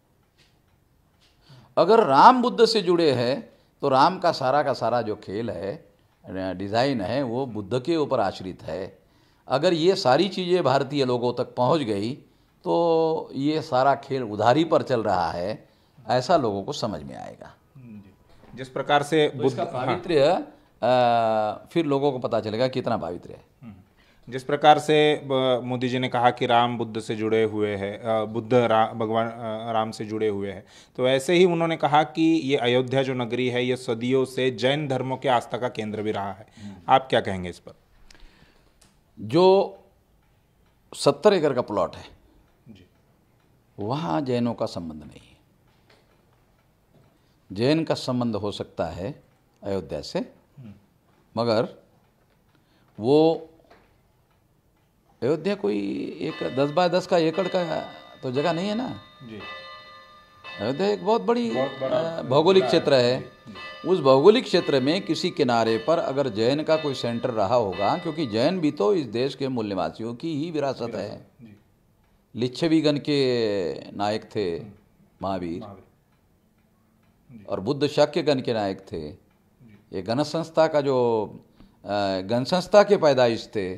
अगर राम बुद्ध से जुड़े हैं तो राम का सारा जो खेल है, डिज़ाइन है, वो बुद्ध के ऊपर आश्रित है। अगर ये सारी चीज़ें भारतीय लोगों तक पहुंच गई तो ये सारा खेल उधारी पर चल रहा है, ऐसा लोगों को समझ में आएगा। जिस प्रकार से तो इसका पावित्र्य फिर लोगों को पता चलेगा कितना पावित्र्य है। जिस प्रकार से मोदी जी ने कहा कि राम बुद्ध से जुड़े हुए हैं, बुद्ध भगवान राम से जुड़े हुए हैं, तो ऐसे ही उन्होंने कहा कि ये अयोध्या जो नगरी है ये सदियों से जैन धर्मों के आस्था का केंद्र भी रहा है। आप क्या कहेंगे इस पर? जो 70 एकड़ का प्लॉट है वहाँ जैनों का संबंध नहीं है। जैन का संबंध हो सकता है अयोध्या से, मगर वो अयोध्या कोई एक 10 बाय 10 का एकड़ का तो जगह नहीं है ना जी। अयोध्या एक बहुत बड़ी बड़ा भौगोलिक क्षेत्र है। जी। उस भौगोलिक क्षेत्र में किसी किनारे पर अगर जैन का कोई सेंटर रहा होगा, क्योंकि जैन भी तो इस देश के मूल निवासियों की ही विरासत है। जी। लिच्छवीगण के नायक थे महावीर, और बुद्ध शाक्यगण के नायक थे। ये गण संस्था का जो गण संस्था के पैदाइश थे।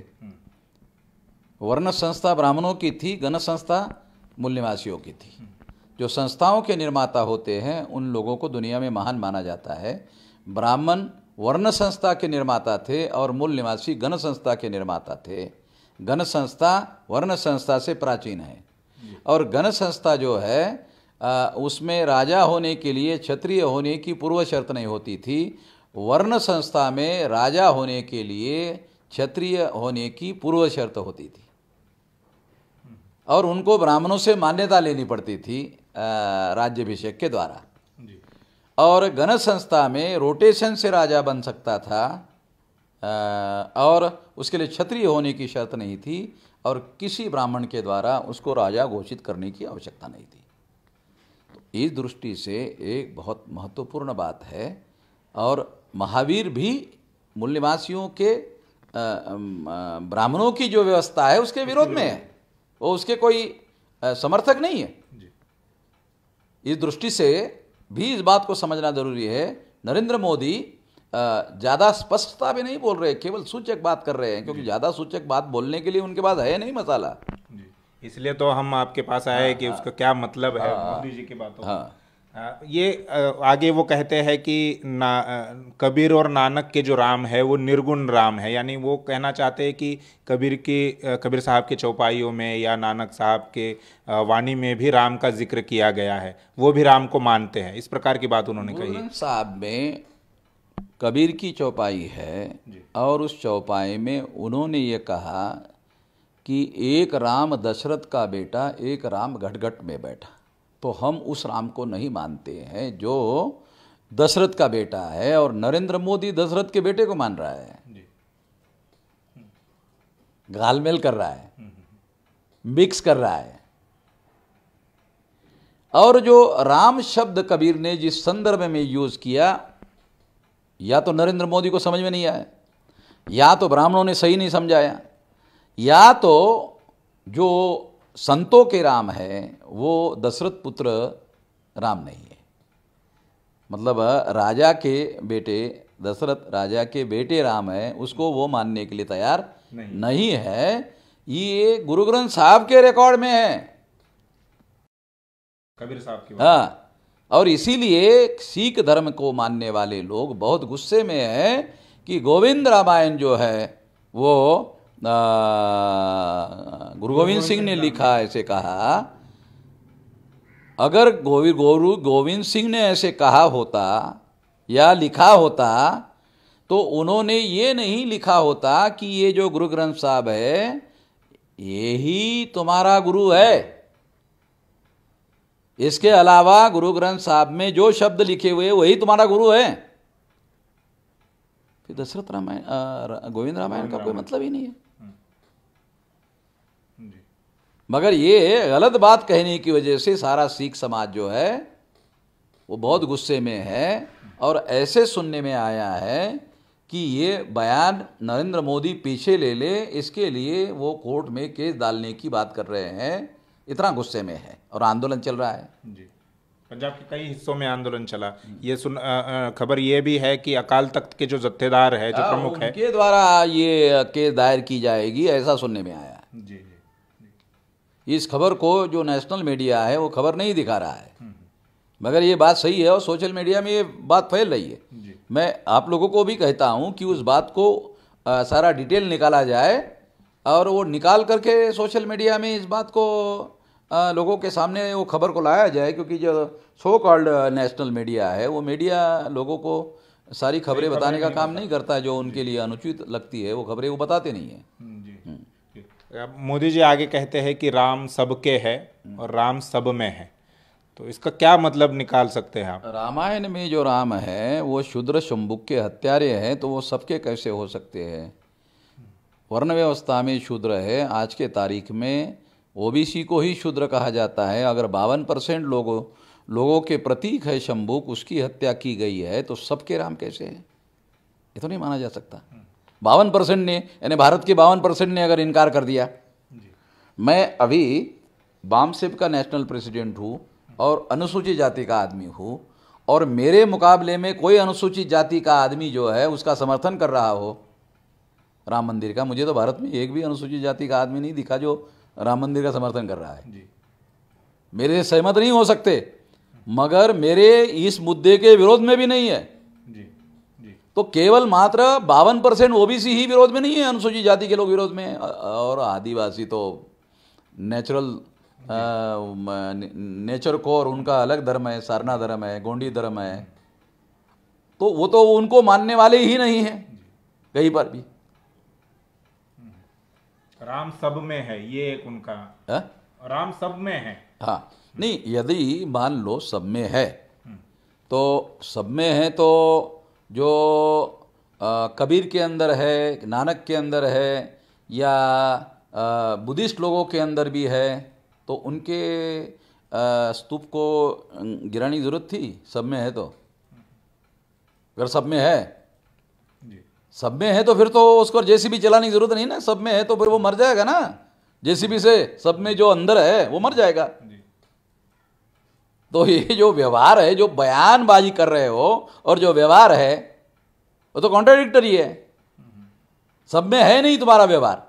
वर्ण संस्था ब्राह्मणों की थी, गण संस्था मूल निवासियों की थी। जो संस्थाओं के निर्माता होते हैं उन लोगों को दुनिया में महान माना जाता है। ब्राह्मण वर्ण संस्था के निर्माता थे और मूल निवासी गण संस्था के निर्माता थे। गण संस्था वर्ण संस्था से प्राचीन है, और गण संस्था जो है उसमें राजा होने के लिए क्षत्रिय होने की पूर्व शर्त नहीं होती थी। वर्ण संस्था में राजा होने के लिए क्षत्रिय होने की पूर्व शर्त होती थी, और उनको ब्राह्मणों से मान्यता लेनी पड़ती थी राज्याभिषेक के द्वारा। और गण संस्था में रोटेशन से राजा बन सकता था, और उसके लिए क्षत्रिय होने की शर्त नहीं थी, और किसी ब्राह्मण के द्वारा उसको राजा घोषित करने की आवश्यकता नहीं थी। तो इस दृष्टि से एक बहुत महत्वपूर्ण बात है। और महावीर भी मूल निवासियों के ब्राह्मणों की जो व्यवस्था है उसके विरोध में है, वो उसके कोई समर्थक नहीं है। इस दृष्टि से भी इस बात को समझना जरूरी है। नरेंद्र मोदी ज़्यादा स्पष्टता में नहीं बोल रहे, केवल सूचक बात कर रहे हैं, क्योंकि ज़्यादा सूचक बात बोलने के लिए उनके पास है नहीं मसाला। इसलिए तो हम आपके पास आए कि उसका क्या मतलब है मोदी जी की बातों का। ये आगे वो कहते हैं कि कबीर और नानक के जो राम है वो निर्गुण राम है, यानी वो कहना चाहते हैं कि कबीर साहब के चौपाइयों में या नानक साहब के वाणी में भी राम का जिक्र किया गया है, वो भी राम को मानते हैं। इस प्रकार की बात उन्होंने कही। साहब में कबीर की चौपाई है, और उस चौपाई में उन्होंने ये कहा कि एक राम दशरथ का बेटा, एक राम घटघट में बैठा। तो हम उस राम को नहीं मानते हैं जो दशरथ का बेटा है, और नरेंद्र मोदी दशरथ के बेटे को मान रहा है, घालमेल कर रहा है, मिक्स कर रहा है। और जो राम शब्द कबीर ने जिस संदर्भ में यूज किया, या तो नरेंद्र मोदी को समझ में नहीं आया, या तो ब्राह्मणों ने सही नहीं समझाया, या तो जो संतों के राम है वो दशरथ पुत्र राम नहीं है। मतलब राजा के बेटे दशरथ राजा के बेटे राम है, उसको वो मानने के लिए तैयार नहीं है। ये गुरु ग्रंथ साहब के रिकॉर्ड में है, कबीर साहब की। हाँ, और इसीलिए सिख धर्म को मानने वाले लोग बहुत गुस्से में है कि गोविंद रामायण जो है वो गुरु गोविंद सिंह ने लिखा, ऐसे कहा। अगर गुरु गोविंद सिंह ने ऐसे कहा होता या लिखा होता तो उन्होंने ये नहीं लिखा होता कि ये जो गुरु ग्रंथ साहब है यही तुम्हारा गुरु है। इसके अलावा गुरु ग्रंथ साहब में जो शब्द लिखे हुए वही तुम्हारा गुरु है। फिर दशरथ रामायण गोविंद रामायण का कोई मतलब ही नहीं है। मगर ये गलत बात कहने की वजह से सारा सिख समाज जो है वो बहुत गुस्से में है, और ऐसे सुनने में आया है कि ये बयान नरेंद्र मोदी पीछे ले ले, इसके लिए वो कोर्ट में केस डालने की बात कर रहे हैं। इतना गुस्से में है, और आंदोलन चल रहा है। जी, पंजाब के कई हिस्सों में आंदोलन चला। ये खबर ये भी है कि अकाल तख्त के जो जत्थेदार है, जो प्रमुख है, उनके द्वारा ये केस दायर की जाएगी, ऐसा सुनने में आया। जी। इस खबर को जो नेशनल मीडिया है वो खबर नहीं दिखा रहा है, मगर ये बात सही है और सोशल मीडिया में ये बात फैल रही है। मैं आप लोगों को भी कहता हूँ कि उस बात को सारा डिटेल निकाला जाए, और वो निकाल करके सोशल मीडिया में इस बात को लोगों के सामने वो खबर को लाया जाए, क्योंकि जो सो कॉल्ड नेशनल मीडिया है वो मीडिया लोगों को सारी खबरें बताने का काम नहीं करता। जो उनके लिए अनुचित लगती है वो खबरें वो बताते नहीं है। मोदी जी आगे कहते हैं कि राम सबके है और राम सब में है, तो इसका क्या मतलब निकाल सकते हैं आप? रामायण में जो राम है वो शूद्र शंभुक के हत्यारे हैं, तो वो सबके कैसे हो सकते हैं? वर्ण व्यवस्था में शूद्र है। आज के तारीख में ओबीसी को ही शूद्र कहा जाता है। अगर 52% लोगों के प्रतीक है शंभुक, उसकी हत्या की गई है तो सबके राम कैसे है? ये तो नहीं माना जा सकता। 52% ने, यानी भारत के 52% ने अगर इनकार कर दिया। मैं अभी बामसेप का नेशनल प्रेसिडेंट हूँ और अनुसूचित जाति का आदमी हूँ, और मेरे मुकाबले में कोई अनुसूचित जाति का आदमी जो है उसका समर्थन कर रहा हो राम मंदिर का, मुझे तो भारत में एक भी अनुसूचित जाति का आदमी नहीं दिखा जो राम मंदिर का समर्थन कर रहा है। मेरे से सहमत नहीं हो सकते, मगर मेरे इस मुद्दे के विरोध में भी नहीं है। तो केवल मात्र 52% ओबीसी ही विरोध में नहीं है, अनुसूचित जाति के लोग विरोध में हैं, और आदिवासी तो नेचुरल नेचर को, और उनका अलग धर्म है, सारना धर्म है, गोंडी धर्म है, तो वो तो उनको मानने वाले ही नहीं है कहीं पर भी। राम सब में है, ये एक उनका है? राम सब में है। हाँ, नहीं, यदि मान लो सब में है तो सब में है तो जो कबीर के अंदर है, नानक के अंदर है, या बुद्धिस्ट लोगों के अंदर भी है, तो उनके स्तूप को गिराने की जरूरत थी? सब में है तो, अगर सब में है, सब में है तो फिर तो उसको जेसीबी चलाने की जरूरत नहीं ना। सब में है तो फिर वो मर जाएगा ना, जेसीबी से सब में जो अंदर है वो मर जाएगा। तो ये जो व्यवहार है, जो बयानबाजी कर रहे हो और जो व्यवहार है, वो तो कॉन्ट्राडिक्टरी है। सब में है नहीं तुम्हारा व्यवहार,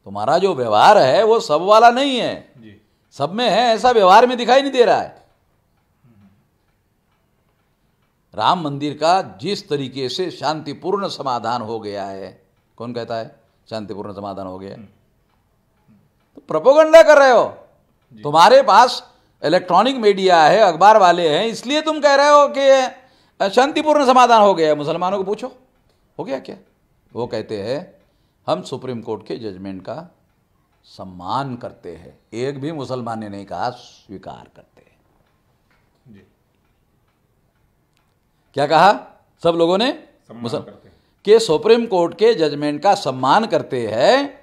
तुम्हारा जो व्यवहार है वो सब वाला नहीं है। सब में है ऐसा व्यवहार में दिखाई नहीं दे रहा है। राम मंदिर का जिस तरीके से शांतिपूर्ण समाधान हो गया है, कौन कहता है शांतिपूर्ण समाधान हो गया? तो प्रोपेगेंडा कर रहे हो। तुम्हारे पास इलेक्ट्रॉनिक मीडिया है, अखबार वाले हैं, इसलिए तुम कह रहे हो कि शांतिपूर्ण समाधान हो गया। मुसलमानों को पूछो हो गया क्या? वो कहते हैं हम सुप्रीम कोर्ट के जजमेंट का सम्मान करते हैं। एक भी मुसलमान ने नहीं कहा स्वीकार करते हैं। क्या कहा सब लोगों ने? कि सुप्रीम कोर्ट के जजमेंट का सम्मान करते हैं।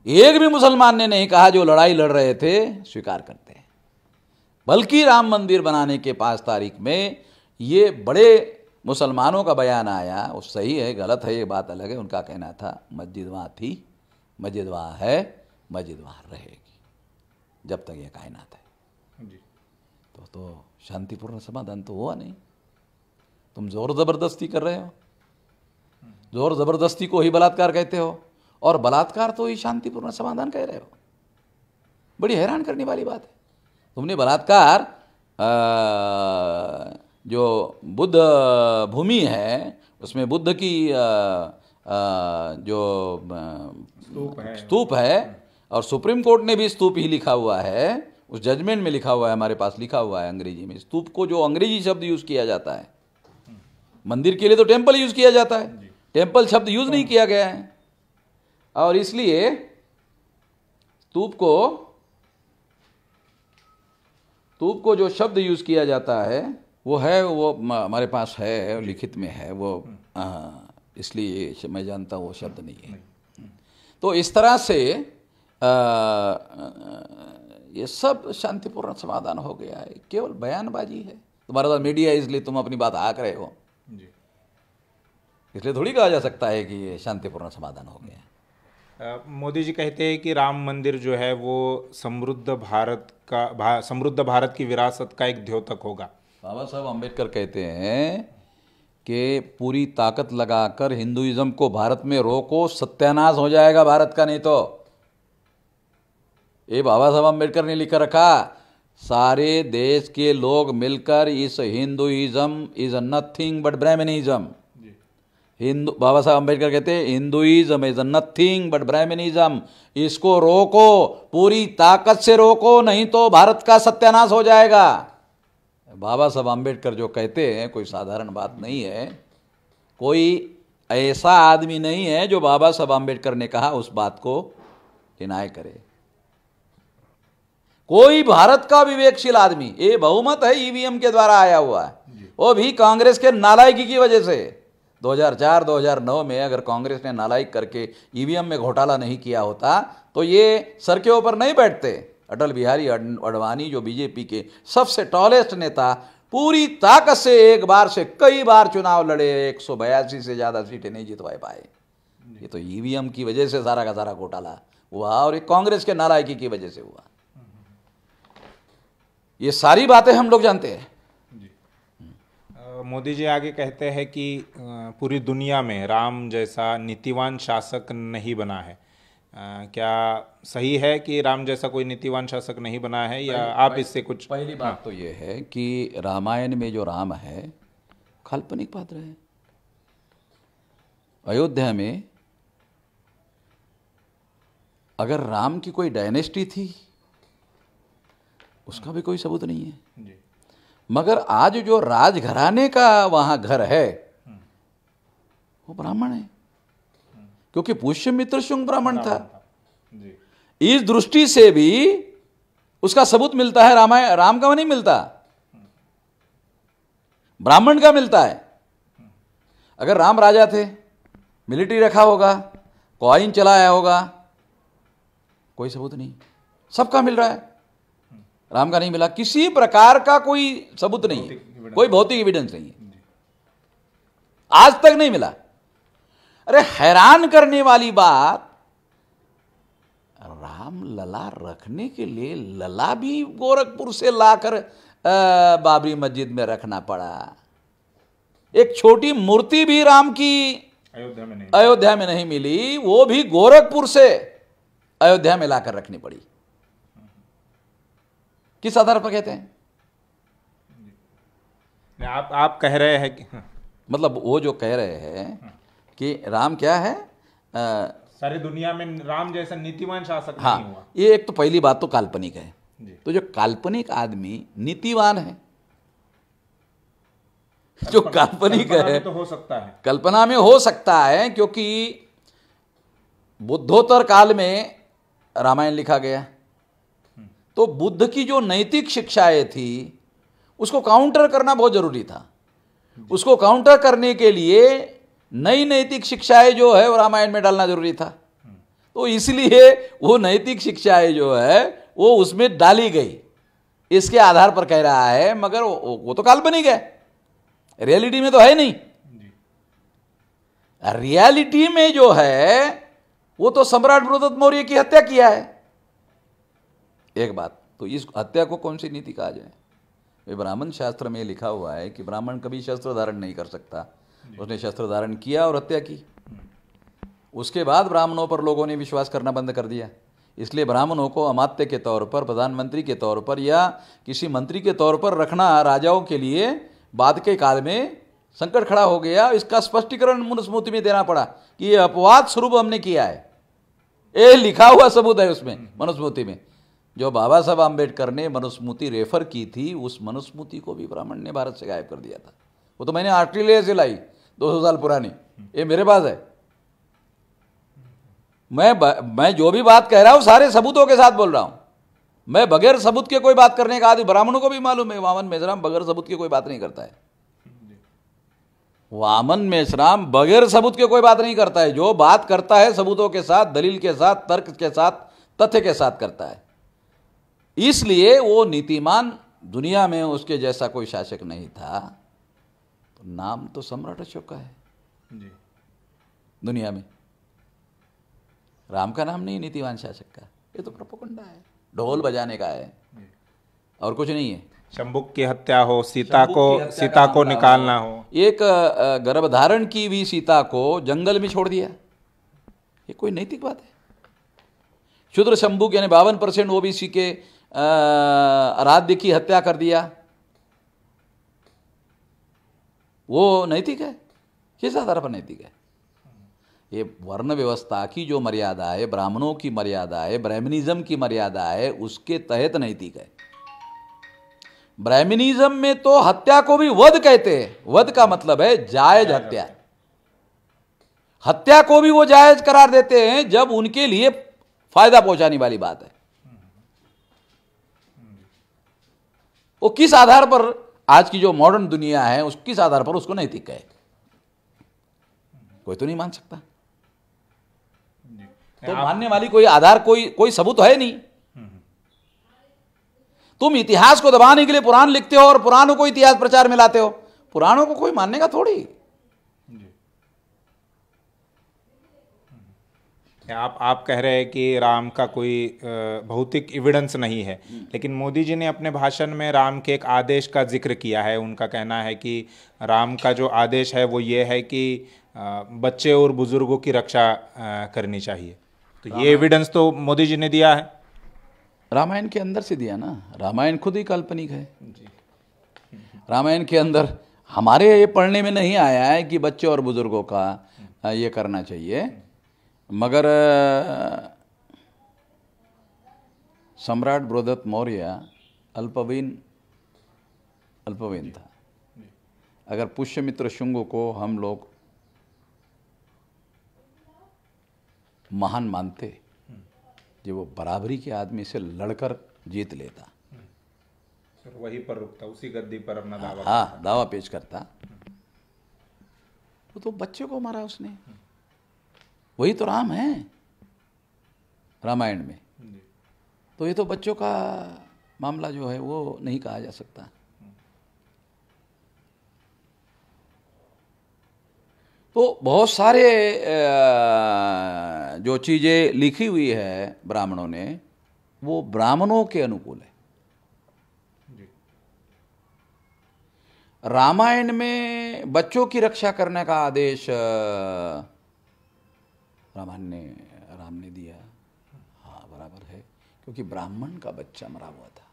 एक भी मुसलमान ने नहीं कहा जो लड़ाई लड़ रहे थे स्वीकार करते हैं। बल्कि राम मंदिर बनाने के 5 तारीख में ये बड़े मुसलमानों का बयान आया, वो सही है गलत है ये बात अलग है। उनका कहना था मस्जिद वहाँ थी, मस्जिद वहाँ है, मस्जिद वहाँ रहेगी जब तक ये कायनात है। तो शांतिपूर्ण समाधान तो हुआ नहीं। तुम जोर ज़बरदस्ती कर रहे हो, जोर ज़बरदस्ती को ही बलात्कार कहते हो, और बलात्कार तो ही शांतिपूर्ण समाधान कह रहे हो। बड़ी हैरान करने वाली बात है। तुमने बलात्कार जो बुद्ध भूमि है उसमें बुद्ध की जो स्तूप है, और सुप्रीम कोर्ट ने भी स्तूप ही लिखा हुआ है, उस जजमेंट में लिखा हुआ है, हमारे पास लिखा हुआ है अंग्रेजी में। स्तूप को जो अंग्रेजी शब्द यूज़ किया जाता है, मंदिर के लिए तो टेम्पल यूज़ किया जाता है, टेम्पल शब्द यूज़ नहीं किया गया है। और इसलिए स्तूप को जो शब्द यूज़ किया जाता है वो है, वो हमारे पास है, लिखित में है वो, इसलिए मैं जानता हूँ वो शब्द नहीं है। तो इस तरह से ये सब शांतिपूर्ण समाधान हो गया है। केवल बयानबाजी है। तुम्हारे पास मीडिया है इसलिए तुम अपनी बात हाँक रहे हो, इसलिए थोड़ी कहा जा सकता है कि ये शांतिपूर्ण समाधान हो गया। मोदी जी कहते हैं कि राम मंदिर जो है वो समृद्ध भारत की विरासत का एक द्योतक होगा। बाबा साहब अम्बेडकर कहते हैं कि पूरी ताकत लगाकर हिंदुइज्म को भारत में रोको, सत्यानाश हो जाएगा भारत का। नहीं तो ये बाबा साहब अम्बेडकर ने लिख रखा, सारे देश के लोग मिलकर इस Hinduism is nothing but Brahmanism. Hindu, Baba Saheb Ambedkar कहते हैं Hinduism is nothing but Brahmanism. इसको रोको, पूरी ताकत से रोको, नहीं तो भारत का सत्यानाश हो जाएगा। बाबा साहब अम्बेडकर जो कहते हैं कोई साधारण बात नहीं है। कोई ऐसा आदमी नहीं है जो बाबा साहब अम्बेडकर ने कहा उस बात को डिनाय करे। कोई भारत का विवेकशील आदमी, ये बहुमत है ईवीएम के द्वारा आया हुआ है, वो भी कांग्रेस के नालायकी की वजह से। 2004-2009 में अगर कांग्रेस ने नालायक करके ईवीएम में घोटाला नहीं किया होता तो ये सर के ऊपर नहीं बैठते। अटल बिहारी अडवाणी जो बीजेपी के सबसे टॉलेस्ट नेता, पूरी ताकत से एक बार से कई बार चुनाव लड़े, 182 से ज़्यादा सीटें नहीं जितवा पाए। ये तो ईवीएम की वजह से सारा का सारा घोटाला हुआ और ये कांग्रेस के नालायकी की वजह से हुआ। ये सारी बातें हम लोग जानते हैं। मोदी जी आगे कहते हैं कि पूरी दुनिया में राम जैसा नीतिवान शासक नहीं बना है। क्या सही है कि राम जैसा कोई नीतिवान शासक नहीं बना है, या आप इससे कुछ? पहली बात तो ये है कि रामायण में जो राम है काल्पनिक पात्र है। अयोध्या में अगर राम की कोई डायनेस्टी थी उसका भी कोई सबूत नहीं है जी। मगर आज जो राजघराने का वहां घर है वो ब्राह्मण है, क्योंकि पुष्यमित्र शुंग ब्राह्मण था। इस दृष्टि से भी उसका सबूत मिलता है। राम का नहीं मिलता, ब्राह्मण का मिलता है। अगर राम राजा थे, मिलिट्री रखा होगा, कॉइन चलाया होगा, कोई सबूत नहीं। सबका मिल रहा है, राम का नहीं मिला। किसी प्रकार का कोई सबूत नहीं है, कोई भौतिक एविडेंस नहीं है, आज तक नहीं मिला। अरे हैरान करने वाली बात, राम लला रखने के लिए लला भी गोरखपुर से लाकर बाबरी मस्जिद में रखना पड़ा। एक छोटी मूर्ति भी राम की अयोध्या में नहीं मिली, वो भी गोरखपुर से अयोध्या में लाकर रखनी पड़ी। किस आधार पर कहते हैं? आप कह रहे हैं कि मतलब वो जो कह रहे हैं कि राम क्या है, सारी दुनिया में राम जैसा नीतिवान शासक हाँ, नहीं हुआ। ये एक तो पहली बात तो काल्पनिक है जी। तो जो काल्पनिक आदमी नीतिवान है, जो काल्पनिक है तो हो सकता है, कल्पना में हो सकता है, क्योंकि बुद्धोत्तर काल में रामायण लिखा गया तो बुद्ध की जो नैतिक शिक्षाएं थी उसको काउंटर करना बहुत जरूरी था। उसको काउंटर करने के लिए नई नैतिक शिक्षाएं जो है वो रामायण में डालना जरूरी था। तो इसलिए वो नैतिक शिक्षाएं जो है वो उसमें डाली गई, इसके आधार पर कह रहा है। मगर वो तो काल्पनिक है, रियलिटी में तो है नहीं। रियलिटी में जो है वो तो सम्राट बृहद्रथ मौर्य की हत्या किया है। एक बात तो इस हत्या को कौन सी नीति कहा जाए? वे ब्राह्मण शास्त्र में लिखा हुआ है कि ब्राह्मण कभी शस्त्र धारण नहीं कर सकता। उसने शस्त्र धारण किया और हत्या की। उसके बाद ब्राह्मणों पर लोगों ने विश्वास करना बंद कर दिया। इसलिए ब्राह्मणों को अमात्य के तौर पर, प्रधानमंत्री के तौर पर या किसी मंत्री के तौर पर रखना राजाओं के लिए बाद के काल में संकट खड़ा हो गया। इसका स्पष्टीकरण मनुस्मृति में देना पड़ा कि ये अपवाद स्वरूप हमने किया है। ये लिखा हुआ सबूत है उसमें मनुस्मृति में। जो बाबा साहब आम्बेडकर ने मनुस्मृति रेफर की थी, उस मनुस्मृति को भी ब्राह्मण ने भारत से गायब कर दिया था। वो तो मैंने ऑस्ट्रेलिया से लाई, 200 साल पुरानी, ये मेरे पास है। मैं जो भी बात कह रहा हूं सारे सबूतों के साथ बोल रहा हूं। मैं बगैर सबूत के कोई बात करने का आदि, ब्राह्मणों को भी मालूम है वामन मेश्राम बगैर सबूत के कोई बात नहीं करता है। वामन मेश्राम बगैर सबूत के कोई बात नहीं करता है। जो बात करता है सबूतों के साथ, दलील के साथ, तर्क के साथ, तथ्य के साथ करता है। इसलिए वो नीतिमान, दुनिया में उसके जैसा कोई शासक नहीं था। तो नाम तो सम्राट अशोक का है जी। दुनिया में राम का नाम नहीं नीतिवान शासक का। ये तो प्रोपेगेंडा है, ढोल बजाने का है और कुछ नहीं है। शंभुक की हत्या हो, सीता को निकालना हो, एक गर्भधारण की हुई सीता को जंगल में छोड़ दिया, ये कोई नैतिक बात है? शूद्र शंभुक यानी 52% ओबीसी के आराध्य की हत्या कर दिया, वो नैतिक है? किस आधार पर नैतिक है? ये वर्ण व्यवस्था की जो मर्यादा है, ब्राह्मणों की मर्यादा है, ब्राह्मणिज्म की मर्यादा है, उसके तहत नैतिक है। ब्राह्मणिज्म में तो हत्या को भी वध कहते हैं। वध का मतलब है जायज हत्या। हत्या को भी वो जायज करार देते हैं जब उनके लिए फायदा पहुंचाने वाली बात है। वो किस आधार पर आज की जो मॉडर्न दुनिया है, उस किस आधार पर उसको नैतिक कहे? कोई तो नहीं मान सकता। तो मानने वाली कोई आधार, कोई सबूत है नहीं। तुम इतिहास को दबाने के लिए पुराण लिखते हो और पुराणों को इतिहास प्रचार में लाते हो, पुराणों को कोई मानने का थोड़ी। आप कह रहे हैं कि राम का कोई भौतिक एविडेंस नहीं है, लेकिन मोदी जी ने अपने भाषण में राम के एक आदेश का जिक्र किया है। उनका कहना है कि राम का जो आदेश है वो ये है कि बच्चे और बुजुर्गों की रक्षा करनी चाहिए। तो ये एविडेंस तो मोदी जी ने दिया है, रामायण के अंदर से दिया ना। रामायण खुद ही काल्पनिक है। रामायण के अंदर हमारे ये पढ़ने में नहीं आया है कि बच्चे और बुजुर्गों का ये करना चाहिए, मगर सम्राट बृहदत्त मौर्य अल्पवयीन था। अगर पुष्यमित्र शुंग को हम लोग महान मानते, जो वो बराबरी के आदमी से लड़कर जीत लेता, वहीं पर रुकता, उसी गद्दी पर अपना दावा दावा पेश करता। तो बच्चे को मारा उसने। वही तो राम है रामायण में। तो ये तो बच्चों का मामला जो है वो नहीं कहा जा सकता। तो बहुत सारे जो चीज़ें लिखी हुई है ब्राह्मणों ने, वो ब्राह्मणों के अनुकूल है। रामायण में बच्चों की रक्षा करने का आदेश राम ने दिया। हाँ, बराबर है, क्योंकि ब्राह्मण का बच्चा मरा हुआ था,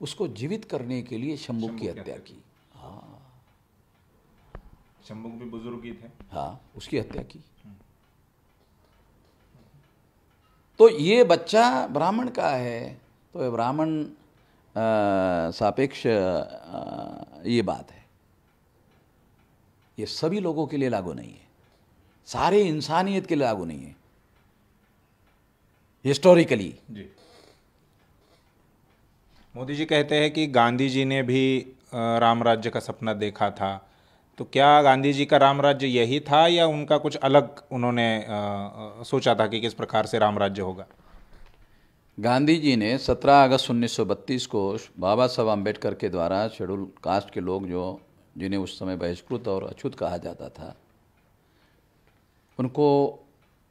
उसको जीवित करने के लिए शंभुक की हत्या की। हाँ, शंभुक भी बुजुर्ग ही थे। हाँ, उसकी हत्या की। तो ये बच्चा ब्राह्मण का है, तो ये ब्राह्मण सापेक्ष ये बात है। ये सभी लोगों के लिए लागू नहीं है, सारे इंसानियत के लिए लागू नहीं है हिस्टोरिकली। जी, मोदी जी कहते हैं कि गांधी जी ने भी राम राज्य का सपना देखा था। तो क्या गांधी जी का राम राज्य यही था, या उनका कुछ अलग उन्होंने सोचा था कि किस प्रकार से राम राज्य होगा? गांधी जी ने 17 अगस्त 1932 को बाबा साहब अम्बेडकर के द्वारा शेड्यूल कास्ट के लोग, जो जिन्हें उस समय बहिष्कृत और अछूत कहा जाता था, उनको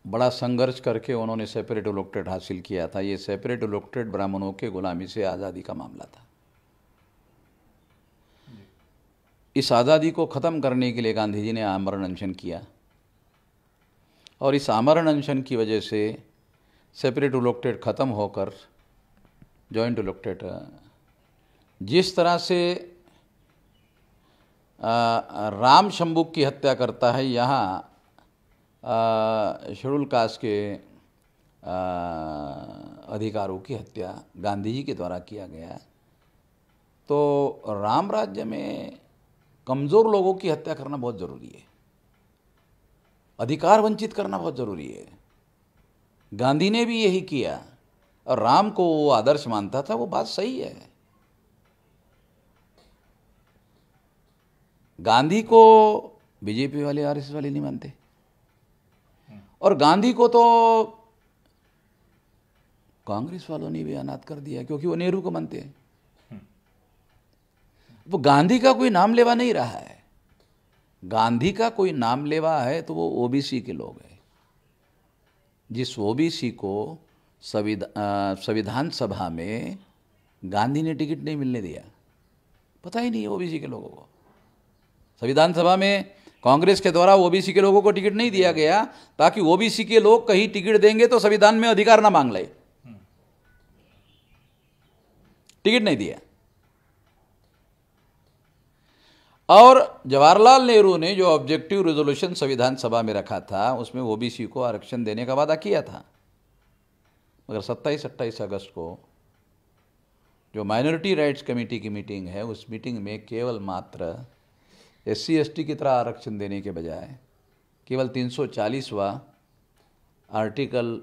बड़ा संघर्ष करके उन्होंने सेपरेट इलेक्टेड हासिल किया था। ये सेपरेट इलेक्टेड ब्राह्मणों के गुलामी से आज़ादी का मामला था। इस आज़ादी को ख़त्म करने के लिए गांधी जी ने आमरण अनशन किया, और इस आमरण अनशन की वजह से सेपरेट इलेक्टेड ख़त्म होकर जॉइंट इलेक्टेड, जिस तरह से राम शंभुक की हत्या करता है, यहाँ शेड्यूल कास्ट के अधिकारों की हत्या गांधी जी के द्वारा किया गया। तो राम राज्य में कमज़ोर लोगों की हत्या करना बहुत ज़रूरी है, अधिकार वंचित करना बहुत ज़रूरी है। गांधी ने भी यही किया, और राम को वो आदर्श मानता था, वो बात सही है। गांधी को बीजेपी वाले आरएसएस वाले नहीं मानते, और गांधी को तो कांग्रेस वालों ने भी अनाथ कर दिया, क्योंकि वो नेहरू को मानते हैं। वो गांधी का कोई नाम लेवा नहीं रहा है। गांधी का कोई नाम लेवा है तो वो ओबीसी के लोग हैं। जिस ओबीसी को संविधान सभा में गांधी ने टिकट नहीं मिलने दिया, पता ही नहीं है ओबीसी के लोगों को। संविधान सभा में कांग्रेस के द्वारा ओबीसी के लोगों को टिकट नहीं दिया गया, ताकि ओबीसी के लोग कहीं टिकट देंगे तो संविधान में अधिकार ना मांग ले। टिकट नहीं दिया। और जवाहरलाल नेहरू ने जो ऑब्जेक्टिव रेजोल्यूशन संविधान सभा में रखा था, उसमें ओबीसी को आरक्षण देने का वादा किया था, मगर 27-28 अगस्त को जो माइनॉरिटी राइट्स कमेटी की मीटिंग है, उस मीटिंग में केवल मात्र SC/ST की तरह आरक्षण देने के बजाय केवल 340वां आर्टिकल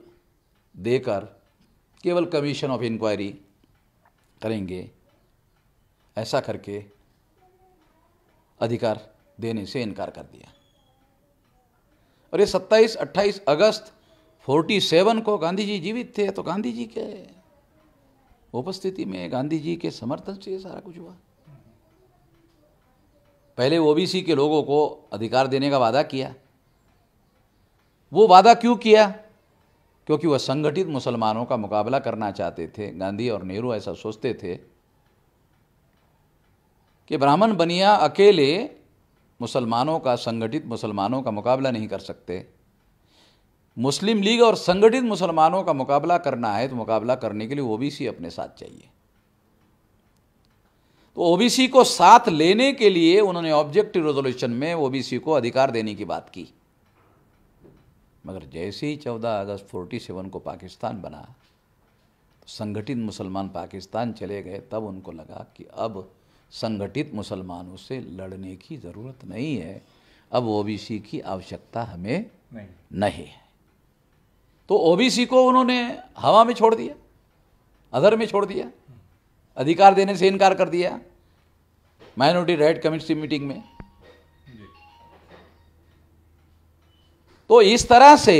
देकर केवल कमीशन ऑफ इंक्वायरी करेंगे, ऐसा करके अधिकार देने से इनकार कर दिया। और ये 27-28 अगस्त 47 को गांधी जी जीवित थे, तो गांधी जी के उपस्थिति में, गांधी जी के समर्थन से ये सारा कुछ हुआ। पहले ओबीसी के लोगों को अधिकार देने का वादा किया। वो वादा क्यों किया? क्योंकि वह संगठित मुसलमानों का मुकाबला करना चाहते थे। गांधी और नेहरू ऐसा सोचते थे कि ब्राह्मण बनिया अकेले मुसलमानों का, संगठित मुसलमानों का मुकाबला नहीं कर सकते। मुस्लिम लीग और संगठित मुसलमानों का मुकाबला करना है तो मुकाबला करने के लिए ओबीसी अपने साथ चाहिए। तो ओबीसी को साथ लेने के लिए उन्होंने ऑब्जेक्टिव रेजोल्यूशन में ओबीसी को अधिकार देने की बात की। मगर जैसे ही 14 अगस्त 47 को पाकिस्तान बना, तो संगठित मुसलमान पाकिस्तान चले गए, तब उनको लगा कि अब संगठित मुसलमानों से लड़ने की ज़रूरत नहीं है, अब ओबीसी की आवश्यकता हमें नहीं है। तो ओबीसी को उन्होंने हवा में छोड़ दिया, अधर में छोड़ दिया, अधिकार देने से इनकार कर दिया माइनॉरिटी राइट कमेटी मीटिंग में। तो इस तरह से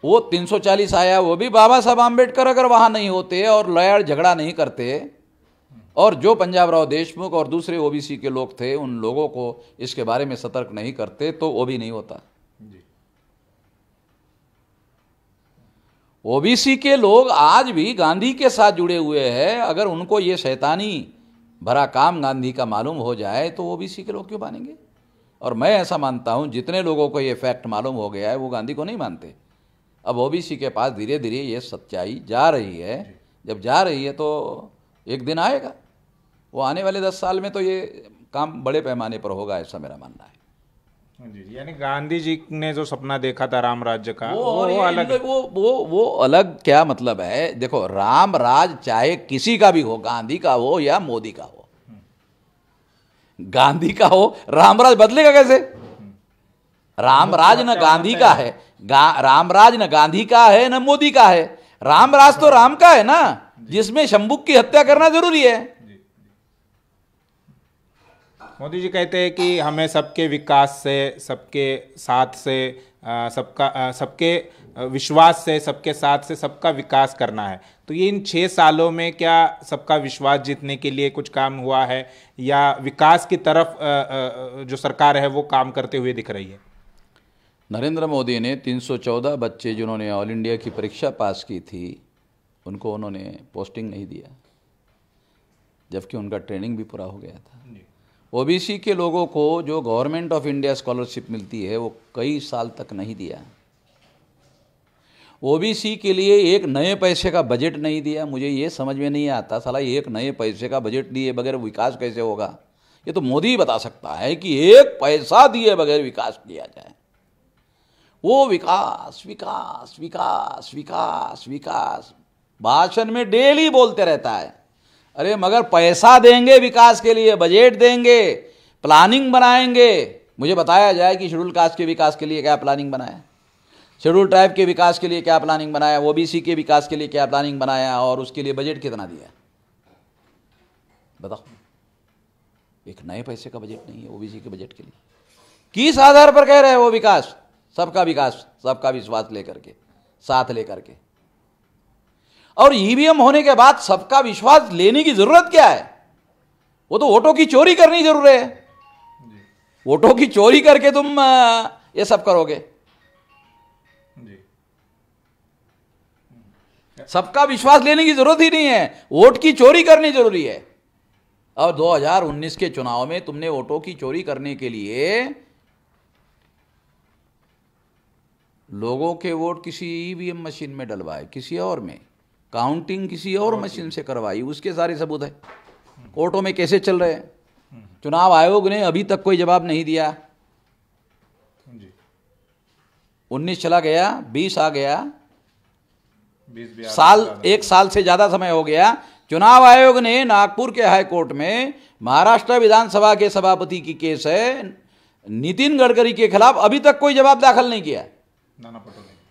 वो 340 आया। वो भी बाबा साहब आम्बेडकर अगर वहाँ नहीं होते और लड़ झगड़ा नहीं करते, और जो पंजाब राव देशमुख और दूसरे ओबीसी के लोग थे उन लोगों को इसके बारे में सतर्क नहीं करते, तो वो भी नहीं होता। ओबीसी के लोग आज भी गांधी के साथ जुड़े हुए हैं। अगर उनको ये शैतानी भरा काम गांधी का मालूम हो जाए तो ओबीसी के लोग क्यों मानेंगे? और मैं ऐसा मानता हूं जितने लोगों को ये फैक्ट मालूम हो गया है वो गांधी को नहीं मानते। अब ओबीसी के पास धीरे धीरे ये सच्चाई जा रही है। जब जा रही है तो एक दिन आएगा, वो आने वाले 10 साल में तो ये काम बड़े पैमाने पर होगा, ऐसा मेरा मानना है। जी, यानी गांधी जी ने जो सपना देखा था राम राज्य का, वो अलग, वो अलग क्या मतलब है? देखो, राम राज चाहे किसी का भी हो, गांधी का हो या मोदी का हो, गांधी का हो, रामराज बदलेगा कैसे? रामराज न गांधी का है, रामराज न गांधी का है न मोदी का है। रामराज तो राम का है ना, जिसमें शंभुक की हत्या करना जरूरी है। मोदी जी कहते हैं कि हमें सबके विकास से, सबके साथ से, सबके विश्वास से, सबके साथ से सबका विकास करना है। तो ये इन 6 सालों में क्या सबका विश्वास जीतने के लिए कुछ काम हुआ है, या विकास की तरफ जो सरकार है वो काम करते हुए दिख रही है? नरेंद्र मोदी ने 314 बच्चे जिन्होंने ऑल इंडिया की परीक्षा पास की थी उनको उन्होंने पोस्टिंग नहीं दिया, जबकि उनका ट्रेनिंग भी पूरा हो गया था। ओबीसी के लोगों को जो गवर्नमेंट ऑफ इंडिया स्कॉलरशिप मिलती है वो कई साल तक नहीं दिया। ओबीसी के लिए एक नए पैसे का बजट नहीं दिया। मुझे ये समझ में नहीं आता, साला एक नए पैसे का बजट दिए बगैर विकास कैसे होगा? ये तो मोदी ही बता सकता है कि एक पैसा दिए बगैर विकास किया जाए। वो विकास विकास विकास विकास विकास भाषण में डेली बोलते रहता है। अरे मगर पैसा देंगे विकास के लिए, बजट देंगे, प्लानिंग बनाएंगे। मुझे बताया जाए कि शेड्यूल कास्ट के विकास के लिए क्या प्लानिंग बनाया, शेड्यूल ट्राइब के विकास के लिए क्या प्लानिंग बनाया, ओबीसी के विकास के लिए क्या प्लानिंग बनाया, और उसके लिए बजट कितना दिया? बताओ। एक नए पैसे का बजट नहीं है ओबीसी के बजट के लिए। किस आधार पर कह रहे हैं वो विकास? सबका विकास, सबका विश्वास लेकर के, साथ लेकर के। और ईवीएम होने के बाद सबका विश्वास लेने की जरूरत क्या है? वो तो वोटों की चोरी करनी जरूर है। वोटों की चोरी करके तुम ये सब करोगे। सबका विश्वास लेने की जरूरत ही नहीं है, वोट की चोरी करनी जरूरी है। और 2019 के चुनाव में तुमने वोटों की चोरी करने के लिए लोगों के वोट किसी ईवीएम मशीन में डलवाए, किसी और में काउंटिंग किसी और मशीन से करवाई, उसके सारे सबूत है। कोर्टों में कैसे चल रहे हैं? चुनाव आयोग ने अभी तक कोई जवाब नहीं दिया। 19 चला गया, 20 आ गया, एक साल से ज्यादा समय हो गया। चुनाव आयोग ने नागपुर के हाई कोर्ट में महाराष्ट्र विधानसभा के सभापति की केस है नितिन गडकरी के खिलाफ, अभी तक कोई जवाब दाखिल नहीं किया।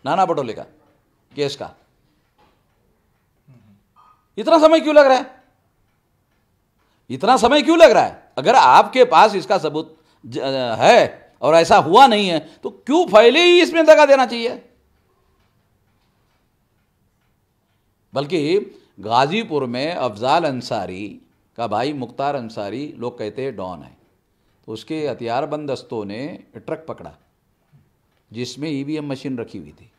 नाना पटोले का केस का इतना समय क्यों लग रहा है? इतना समय क्यों लग रहा है? अगर आपके पास इसका सबूत है, और ऐसा हुआ नहीं है तो क्यों पहले ही इसमें दगा देना चाहिए? बल्कि गाजीपुर में अफजाल अंसारी का भाई मुख्तार अंसारी, लोग कहते हैं डॉन है, तो उसके हथियारबंद दस्तों ने ट्रक पकड़ा जिसमें ईवीएम मशीन रखी हुई थी,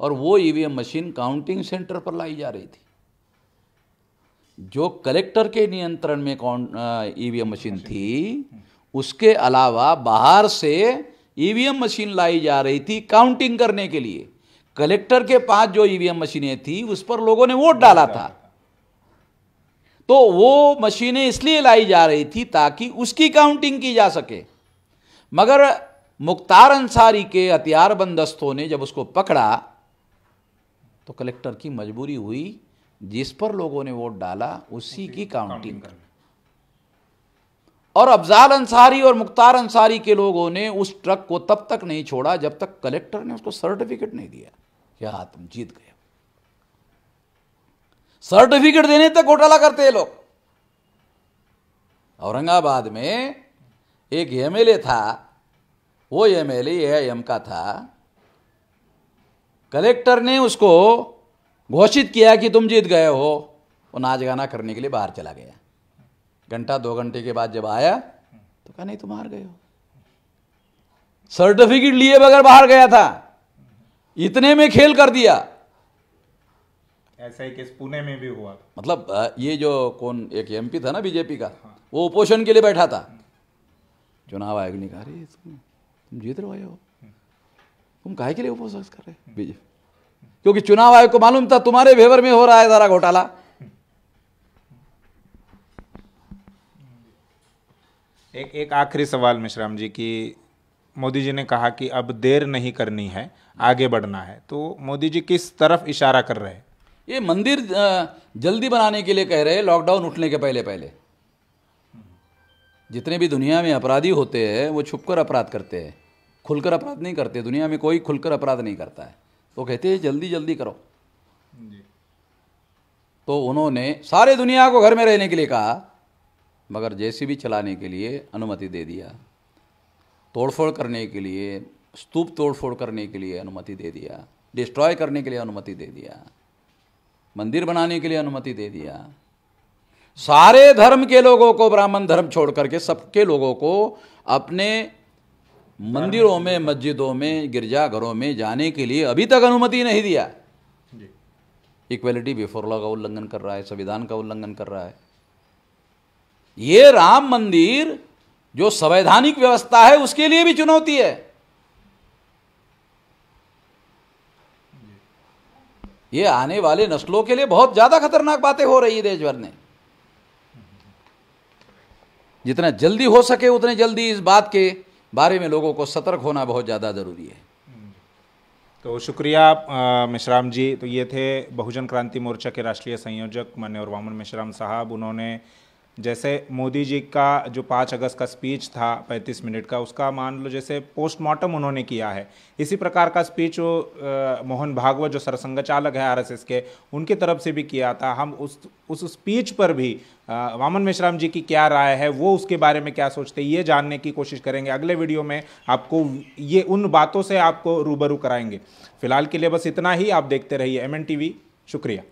और वो ईवीएम मशीन काउंटिंग सेंटर पर लाई जा रही थी। जो कलेक्टर के नियंत्रण में ईवीएम मशीन थी, उसके अलावा बाहर से ईवीएम मशीन लाई जा रही थी काउंटिंग करने के लिए। कलेक्टर के पास जो ईवीएम मशीनें थी उस पर लोगों ने वोट डाला था, तो वो मशीनें इसलिए लाई जा रही थी ताकि उसकी काउंटिंग की जा सके। मगर मुख्तार अंसारी के हथियारबंद दस्तों ने जब उसको पकड़ा तो कलेक्टर की मजबूरी हुई जिस पर लोगों ने वोट डाला उसी की काउंटिंग करना। और अफजाल अंसारी और मुख्तार अंसारी के लोगों ने उस ट्रक को तब तक नहीं छोड़ा जब तक कलेक्टर ने उसको सर्टिफिकेट नहीं दिया कि हाँ तुम जीत गए। सर्टिफिकेट देने तक घोटाला करते हैं लोग। औरंगाबाद में एक एमएलए था, वो एमएलए एआईएम का था, कलेक्टर ने उसको घोषित किया कि तुम जीत गए हो, वो नाच गाना करने के लिए बाहर चला गया। घंटा 2 घंटे के बाद जब आया तो कहा नहीं तुम हार गए हो। सर्टिफिकेट लिए बगैर बाहर गया था, इतने में खेल कर दिया। ऐसा ही केस पुणे में भी हुआ। मतलब ये जो कौन एक एमपी था ना बीजेपी का, वो उपोषण के लिए बैठा था। चुनाव आयोग ने कहा अरे तुम जीत रहे हो, तुम काहे के लिए उपोषण कर रहे हो बीजेपी? क्योंकि चुनाव आयोग को मालूम था तुम्हारे फेवर में हो रहा है सारा घोटाला। एक आखिरी सवाल मिश्राम जी की, मोदी जी ने कहा कि अब देर नहीं करनी है, आगे बढ़ना है, तो मोदी जी किस तरफ इशारा कर रहे हैं? ये मंदिर जल्दी बनाने के लिए कह रहे हैं, लॉकडाउन उठने के पहले पहले। जितने भी दुनिया में अपराधी होते हैं वो छुपकर अपराध करते हैं, खुलकर अपराध नहीं करते। दुनिया में कोई खुलकर अपराध नहीं करता है, तो कहते हैं जल्दी जल्दी करो। तो उन्होंने सारे दुनिया को घर में रहने के लिए कहा, मगर जेसीबी चलाने के लिए अनुमति दे दिया, तोड़फोड़ करने के लिए, स्तूप तोड़फोड़ करने के लिए अनुमति दे दिया, डिस्ट्रॉय करने के लिए अनुमति दे दिया, मंदिर बनाने के लिए अनुमति दे दिया। सारे धर्म के लोगों को, ब्राह्मण धर्म छोड़ करके सबके लोगों को अपने मंदिरों में, मस्जिदों में, गिरजाघरों में जाने के लिए अभी तक अनुमति नहीं दिया। इक्वलिटी बिफोर लॉ का उल्लंघन कर रहा है, संविधान का उल्लंघन कर रहा है। ये राम मंदिर जो संवैधानिक व्यवस्था है उसके लिए भी चुनौती है। ये आने वाले नस्लों के लिए बहुत ज्यादा खतरनाक बातें हो रही है देश भर में। जितना जल्दी हो सके उतने जल्दी इस बात के बारे में लोगों को सतर्क होना बहुत ज़्यादा ज़रूरी है। तो शुक्रिया मिश्राम जी। तो ये थे बहुजन क्रांति मोर्चा के राष्ट्रीय संयोजक माननीय वामन मिश्राम साहब। उन्होंने जैसे मोदी जी का जो 5 अगस्त का स्पीच था 35 मिनट का, उसका मान लो जैसे पोस्टमार्टम उन्होंने किया है, इसी प्रकार का स्पीच मोहन भागवत जो सरसंघचालक है आरएसएस के, उनकी तरफ से भी किया था। हम उस स्पीच पर भी वामन मिश्राम जी की क्या राय है, वो उसके बारे में क्या सोचते हैं, ये जानने की कोशिश करेंगे। अगले वीडियो में आपको ये उन बातों से आपको रूबरू कराएंगे। फिलहाल के लिए बस इतना ही। आप देखते रहिए MN TV। शुक्रिया।